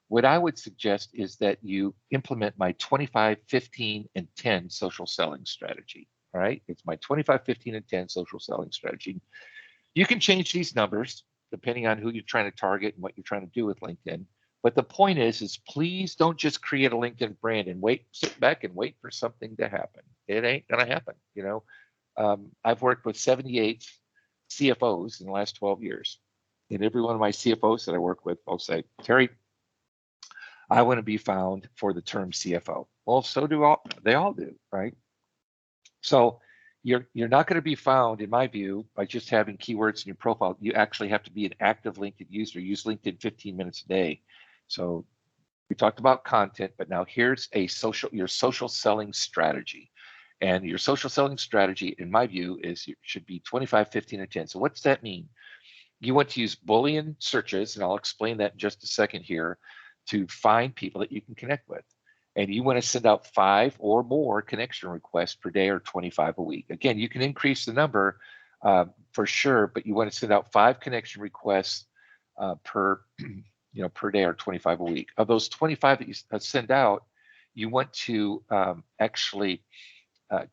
what I would suggest is that you implement my 25, 15, and 10 social selling strategy. All right, it's my 25, 15, and 10 social selling strategy. You can change these numbers depending on who you're trying to target and what you're trying to do with LinkedIn. But the point is please don't just create a LinkedIn brand and sit back and wait for something to happen. It ain't gonna happen. I've worked with 78 CFOs in the last 12 years. And every one of my CFOs that I work with will say, Terry, I want to be found for the term CFO. Well, so do they all do, right? So you're not going to be found, in my view, by just having keywords in your profile. You actually have to be an active LinkedIn user. Use LinkedIn 15 minutes a day. So we talked about content, but now here's your social selling strategy. And your social selling strategy, in my view, should be 25, 15, and 10. So what's that mean? You want to use Boolean searches, and I'll explain that in just a second here, to find people that you can connect with. And you want to send out 5 or more connection requests per day, or 25 a week. Again, you can increase the number for sure, but you want to send out 5 connection requests per day, or 25 a week. Of those 25 that you send out, you want to actually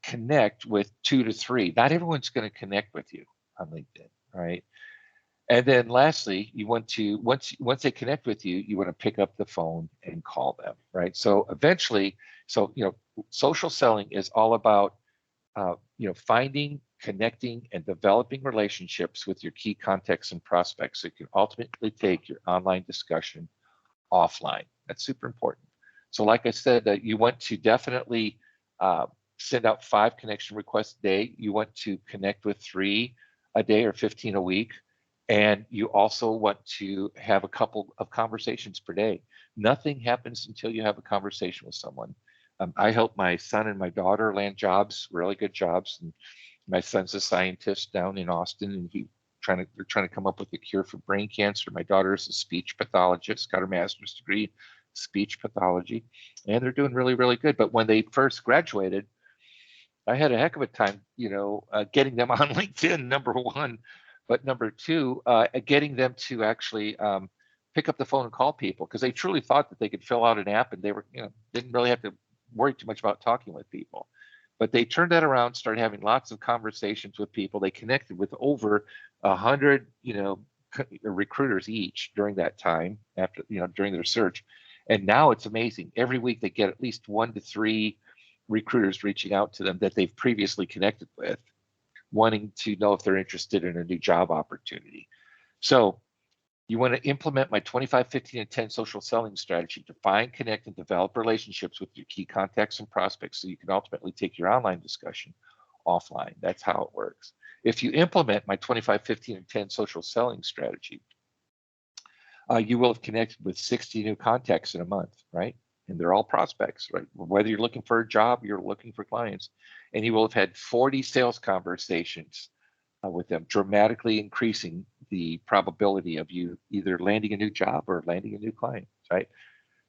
connect with 2 to 3. Not everyone's going to connect with you on LinkedIn, right? And then lastly, you want to, once they connect with you, you want to pick up the phone and call them, right? So eventually, social selling is all about, finding, connecting, and developing relationships with your key contacts and prospects, so you can ultimately take your online discussion offline. That's super important. So like I said, you want to definitely send out 5 connection requests a day. You want to connect with 3 a day, or 15 a week. And you also want to have a couple of conversations per day. Nothing happens until you have a conversation with someone. I help my son and my daughter land jobs, really good jobs. And my son's a scientist down in Austin, and they're trying to come up with a cure for brain cancer. My daughter is a speech pathologist, got her master's degree in speech pathology, and they're doing really good. But when they first graduated, I had a heck of a time, getting them on LinkedIn, number one. But number 2, getting them to actually pick up the phone and call people, because they truly thought that they could fill out an app and they were, didn't really have to worry too much about talking with people. But they turned that around, started having lots of conversations with people. They connected with over 100, recruiters each during that time, after, during their search. And now it's amazing. Every week they get at least 1 to 3 recruiters reaching out to them that they've previously connected with, wanting to know if they're interested in a new job opportunity. So you want to implement my 25, 15, and 10 social selling strategy to find, connect, and develop relationships with your key contacts and prospects, so you can ultimately take your online discussion offline. That's how it works. If you implement my 25, 15, and 10 social selling strategy, you will have connected with 60 new contacts in a month, right? And they're all prospects, right? Whether you're looking for a job, you're looking for clients, and you will have had 40 sales conversations with them, dramatically increasing the probability of you either landing a new job or landing a new client, right?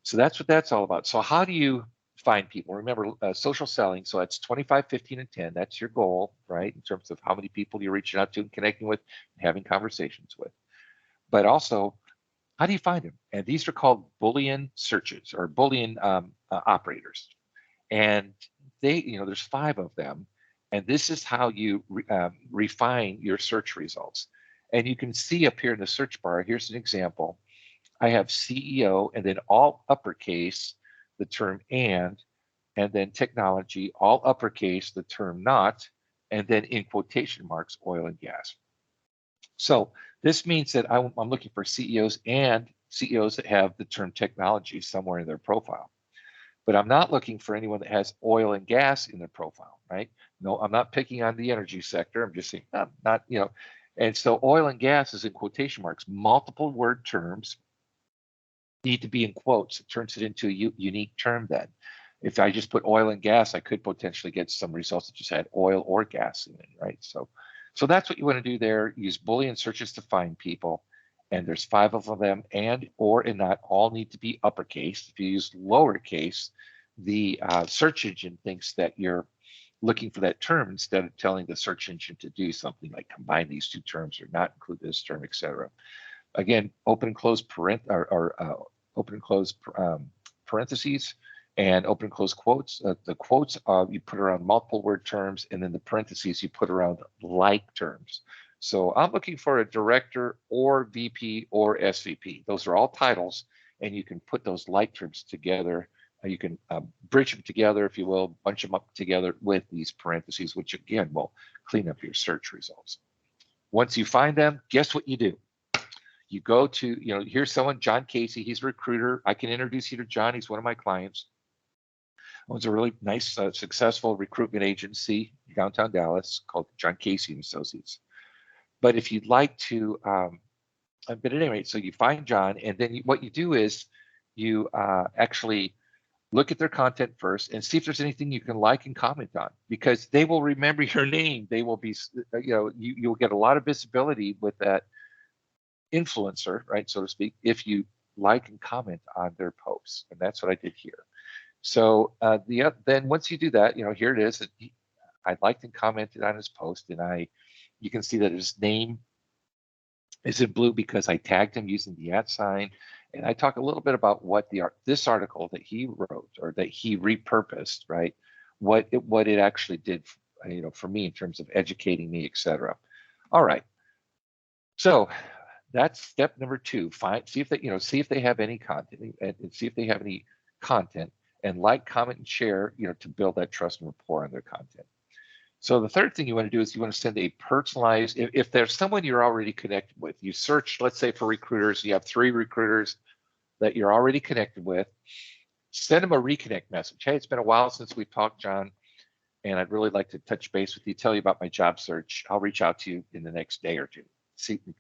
So that's what that's all about. So how do you find people. Remember, social selling, so that's 25, 15, and 10. That's your goal, right, in terms of how many people you're reaching out to and connecting with and having conversations with. But also, how do you find them? And these are called Boolean searches or Boolean operators. And there's 5 of them. And this is how you refine your search results. And you can see up here in the search bar, here's an example. I have CEO and then all uppercase, the term and then technology, all uppercase, the term not, and then in quotation marks, oil and gas. So this means that I'm looking for CEOs and CEOs that have the term technology somewhere in their profile. But I'm not looking for anyone that has oil and gas in their profile, right? No, I'm not picking on the energy sector. I'm just saying, not. And so oil and gas is in quotation marks. Multiple word terms need to be in quotes. It turns it into a unique term then. If I just put oil and gas, I could potentially get some results that just had oil or gas in it, right? So that's what you want to do there. Use Boolean searches to find people. And there's 5 of them, and not all need to be uppercase. If you use lowercase, the search engine thinks that you're looking for that term instead of telling the search engine to do something like combine these 2 terms or not include this term, etc. Again, open and close parentheses and open and close quotes. The quotes you put around multiple word terms, and then the parentheses you put around like terms. So I'm looking for a director or VP or SVP. Those are all titles, and you can put those like terms together. You can bridge them together, if you will, bunch them up together with these parentheses, which again will clean up your search results. Once you find them, guess what you do? You go to, here's someone, John Casey, he's a recruiter. I can introduce you to John. He's one of my clients. Owns a really nice, successful recruitment agency in downtown Dallas called John Casey and Associates. But if you'd like to, but at any rate, so you find John, and then what you do is you actually look at their content first and see if there's anything you can like and comment on, because they will remember your name. They will be, you'll get a lot of visibility with that influencer, right, so to speak, if you like and comment on their posts. And that's what I did here. So then once you do that, here it is. I liked and commented on his post, and you can see that his name is in blue because I tagged him using the @sign, and I talk a little bit about what this article that he wrote or that he repurposed, right? What it actually did, for me in terms of educating me, etc. All right. So that's step number 2. See if they have any content, and see if they have any content, and like, comment, and share, to build that trust and rapport on their content. So the third thing you want to do is you want to send a personalized, if there's someone you're already connected with, you search, let's say for recruiters, you have 3 recruiters that you're already connected with, send them a reconnect message. Hey, it's been a while since we talked, John, and I'd really like to touch base with you, tell you about my job search. I'll reach out to you in the next day or 2,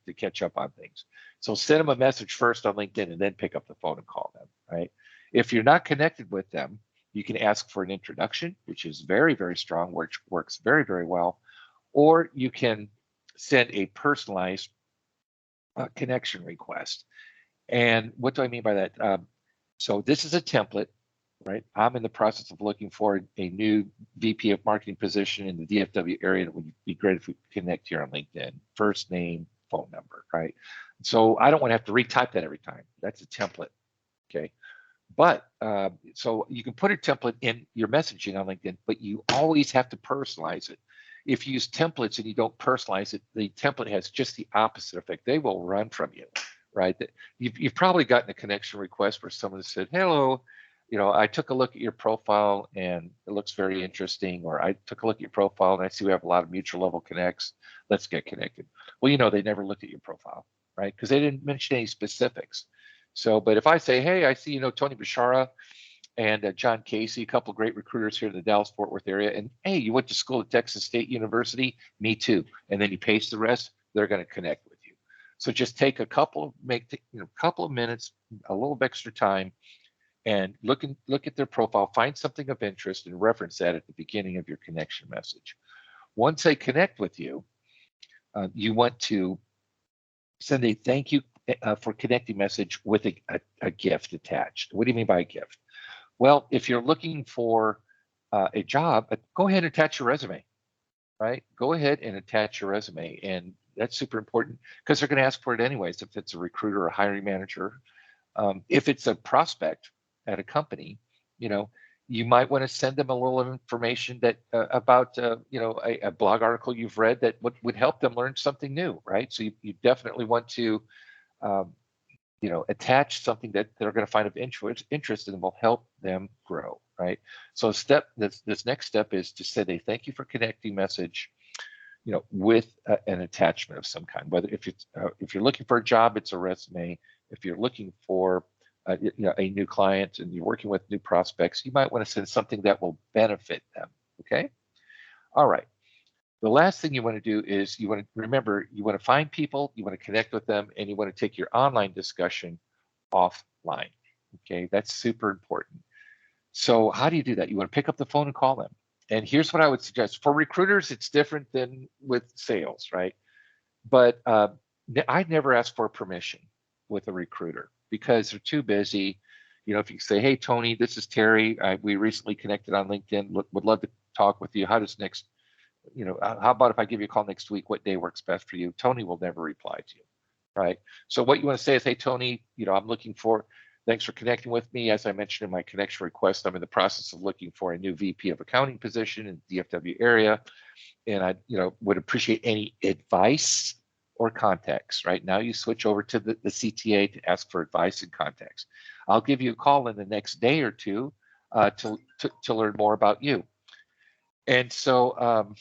to catch up on things. So send them a message first on LinkedIn and then pick up the phone and call them, right? If you're not connected with them, you can ask for an introduction, which is very, very strong, which works very, very well. Or you can send a personalized connection request. And what do I mean by that? So this is a template, right? I'm in the process of looking for a new VP of marketing position in the DFW area. It would be great if we connect here on LinkedIn. First name, phone number, right? So I don't want to have to retype that every time. That's a template, okay? But so you can put a template in your messaging on LinkedIn, but you always have to personalize it. If you use templates and you don't personalize it, the template has just the opposite effect. They will run from you, right? You've probably gotten a connection request where someone said, hello, I took a look at your profile and it looks very interesting, or I took a look at your profile and I see we have a lot of mutual level connects. Let's get connected. Well, they never looked at your profile, right? Because they didn't mention any specifics. So, but if I say, hey, I see, Tony Bashara and John Casey, a couple of great recruiters here in the Dallas-Fort Worth area, and hey, you went to school at Texas State University, me too. And then you paste the rest, they're going to connect with you. So just take a couple of minutes, a little extra time, and look at their profile, find something of interest, and reference that at the beginning of your connection message. Once they connect with you, you want to send a thank you for connecting message with a gift attached. What do you mean by a gift? Well, if you're looking for a job, go ahead and attach your resume, right? Go ahead and attach your resume. And that's super important because they're going to ask for it anyways, if it's a recruiter or a hiring manager. If it's a prospect at a company, you know, you might want to send them a little information that about, you know, a blog article you've read that would help them learn something new, right? So you definitely want to, you know, attach something that they're going to find of interest and will help them grow, right? So this next step is to send a thank you for connecting message, you know, with an attachment of some kind. Whether if you're looking for a job, it's a resume. If you're looking for you know, a new client and you're working with new prospects, you might want to send something that will benefit them. Okay. All right. The last thing you want to do is you want to remember, you want to find people, you want to connect with them, and you want to take your online discussion offline. Okay, that's super important. So how do you do that? You want to pick up the phone and call them. And here's what I would suggest. For recruiters, it's different than with sales, right? But I'd never ask for permission with a recruiter because they're too busy. You know, if you say, hey, Tony, this is Terry. We recently connected on LinkedIn. Would love to talk with you. How does next, you know, how about if I give you a call next week? What day works best for you? Tony will never reply to you, right? So what you want to say is, hey, Tony, you know, I'm looking for, thanks for connecting with me. As I mentioned in my connection request, I'm in the process of looking for a new VP of accounting position in the DFW area. And I, you know, would appreciate any advice or context. Right now, you switch over to the CTA to ask for advice and context. I'll give you a call in the next day or two to learn more about you. And so,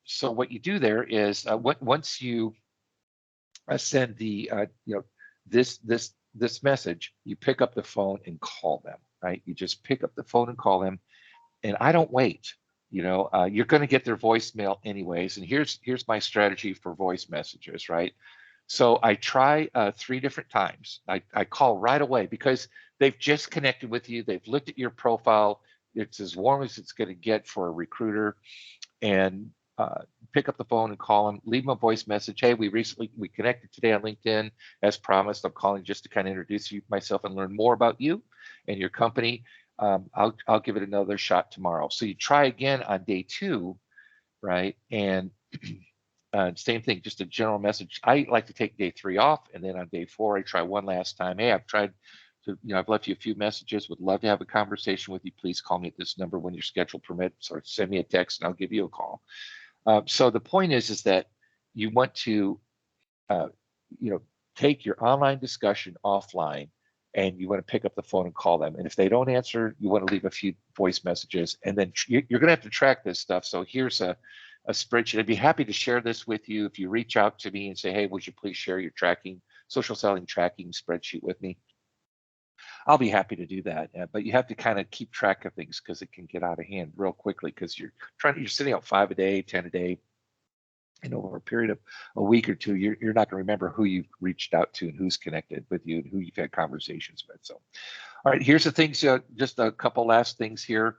so what you do there is once you send the you know, this message, you pick up the phone and call them. Right? You just pick up the phone and call them, and I don't wait. You know, you're going to get their voicemail anyways. And here's my strategy for voice messages. Right? So I try 3 different times. I call right away because they've just connected with you. They've looked at your profile. It's as warm as it's going to get for a recruiter. And pick up the phone and call them, leave them a voice message. Hey, we connected today on LinkedIn. As promised, I'm calling just to kind of introduce myself and learn more about you and your company. I'll give it another shot tomorrow. So you try again on day 2, right? And same thing, just a general message. I like to take day 3 off, and then on day 4, I try one last time. Hey, I've tried to, you know, I've left you a few messages. Would love to have a conversation with you. Please call me at this number when your schedule permits, or send me a text, and I'll give you a call. So the point is that you want to, you know, take your online discussion offline, and you want to pick up the phone and call them. And if they don't answer, you want to leave a few voice messages, and then you're going to have to track this stuff. So here's a spreadsheet. I'd be happy to share this with you if you reach out to me and say, hey, would you please share your social selling tracking spreadsheet with me? I'll be happy to do that. But you have to kind of keep track of things because it can get out of hand real quickly because you're sending out 5 a day, 10 a day. And over a period of a week or 2, you're not going to remember who you've reached out to and who's connected with you and who you've had conversations with. So, all right, here's the things, just a couple last things here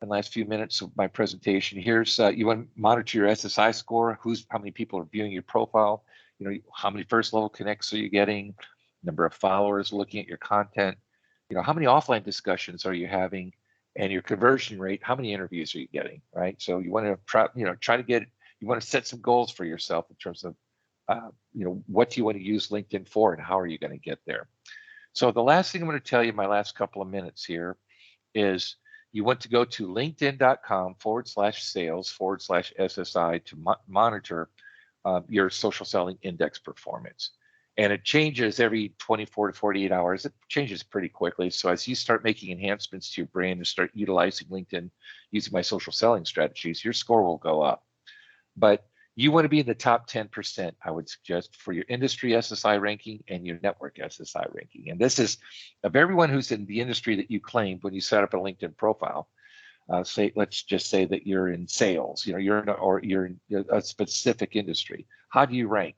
in the last few minutes of my presentation. Here's, you want to monitor your SSI score, how many people are viewing your profile, you know, how many first level connects are you getting, number of followers looking at your content, you know, how many offline discussions are you having, and your conversion rate, how many interviews are you getting, right? So you want to try to get, you want to set some goals for yourself in terms of, you know, what do you want to use LinkedIn for and how are you going to get there? So the last thing I'm going to tell you in my last couple of minutes here is you want to go to linkedin.com/sales/SSI to monitor your social selling index performance. And it changes every 24 to 48 hours. It changes pretty quickly. So as you start making enhancements to your brand and start utilizing LinkedIn using my social selling strategies, your score will go up. But you want to be in the top 10%, I would suggest, for your industry SSI ranking and your network SSI ranking. And this is of everyone who's in the industry that you claimed when you set up a LinkedIn profile. Let's just say that you're in sales, you know, you're in a specific industry. How do you rank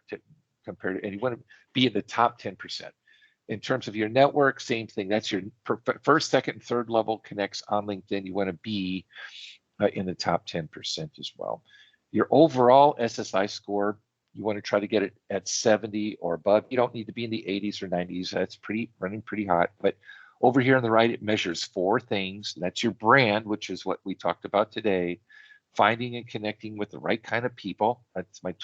compared to, and you want to be in the top 10%. In terms of your network, same thing. That's your first, second, and third level connects on LinkedIn. You want to be in the top 10% as well. Your overall SSI score, you want to try to get it at 70 or above. You don't need to be in the 80s or 90s. That's running pretty hot. But Over here on the right, it measures 4 things. That's your brand, which is what we talked about today. Finding and connecting with the right kind of people. That's my,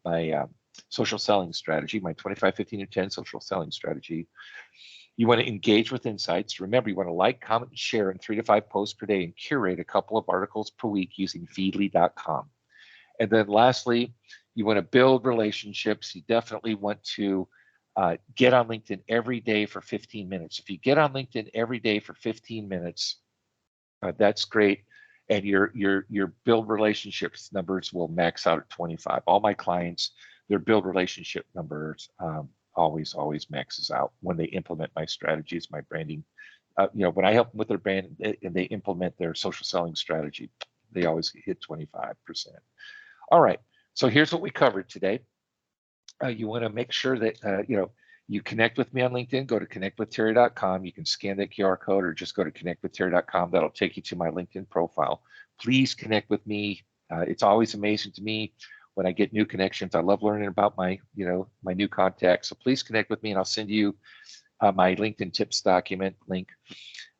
my social selling strategy, my 25, 15, and 10 social selling strategy. You want to engage with insights. Remember, you want to like, comment, and share in 3 to 5 posts per day and curate a couple of articles per week using feedly.com. And then lastly, you want to build relationships. You definitely want to get on LinkedIn every day for 15 minutes. If you get on LinkedIn every day for 15 minutes, that's great. And your build relationships numbers will max out at 25. All my clients, their build relationship numbers always maxes out when they implement my strategies, my branding. When I help them with their brand and they implement their social selling strategy, they always hit 25%. All right, so here's what we covered today. You want to make sure that you connect with me on LinkedIn. Go to connectwithterry.com. You can scan that QR code or just go to connectwithterry.com. That'll take you to my LinkedIn profile. Please connect with me. It's always amazing to me when I get new connections. I love learning about my new contacts. So please connect with me, and I'll send you my LinkedIn tips document link.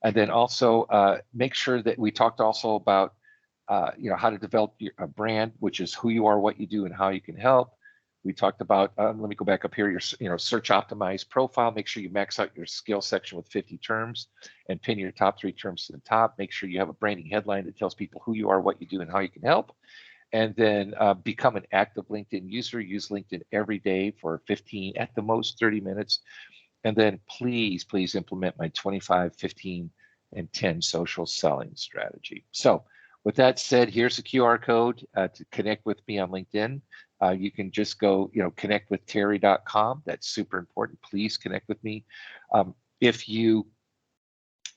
And then also make sure that we talked also about how to develop a brand, which is who you are, what you do, and how you can help. We talked about, let me go back up here, your search optimized profile. Make sure you max out your skill section with 50 terms and pin your top 3 terms to the top. Make sure you have a branding headline that tells people who you are, what you do, and how you can help. And then become an active LinkedIn user. Use LinkedIn every day for 15, at the most 30 minutes. And then please implement my 25, 15, and 10 social selling strategy. So with that said, here's the QR code to connect with me on LinkedIn. You can just go, connectwithterry.com. That's super important. Please connect with me. If you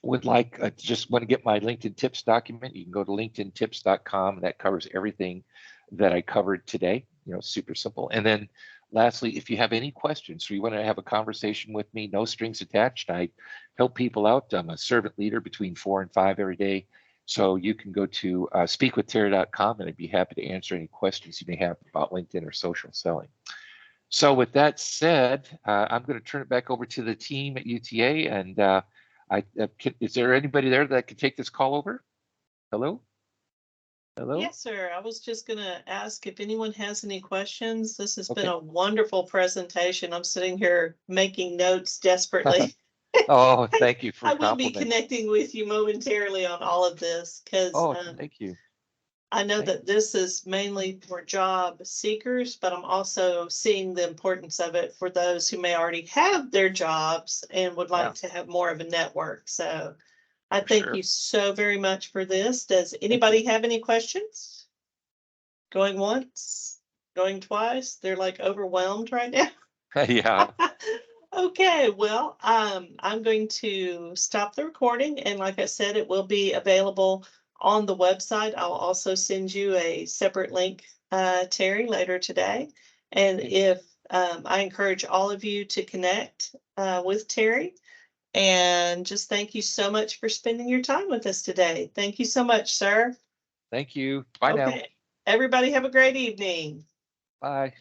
would like, just want to get my LinkedIn tips document, you can go to linkedintips.com. That covers everything that I covered today. Super simple. And then lastly, if you have any questions or you want to have a conversation with me, no strings attached. I help people out. I'm a servant leader between 4 and 5 every day. So you can go to speakwithterry.com, and I'd be happy to answer any questions you may have about LinkedIn or social selling. So with that said, I'm going to turn it back over to the team at UTA. And is there anybody there that could take this call over? Hello? Hello? Yes, sir. I was just going to ask if anyone has any questions. This has been a wonderful presentation. I'm sitting here making notes desperately. Oh, thank you for I will be complimenting. connecting with you momentarily on all of this because Thank you. I know that this is mainly for job seekers, but I'm also seeing the importance of it for those who may already have their jobs and would like to have more of a network. So I thank you so very much for this. Does anybody have any questions? Going once, going twice? They're like overwhelmed right now. Yeah. Okay, well, I'm going to stop the recording, and like I said, it will be available on the website. I'll also send you a separate link, Terry, later today. And if I encourage all of you to connect with Terry, and just thank you so much for spending your time with us today. Thank you so much, sir. Thank you. Bye now. Everybody have a great evening. Bye.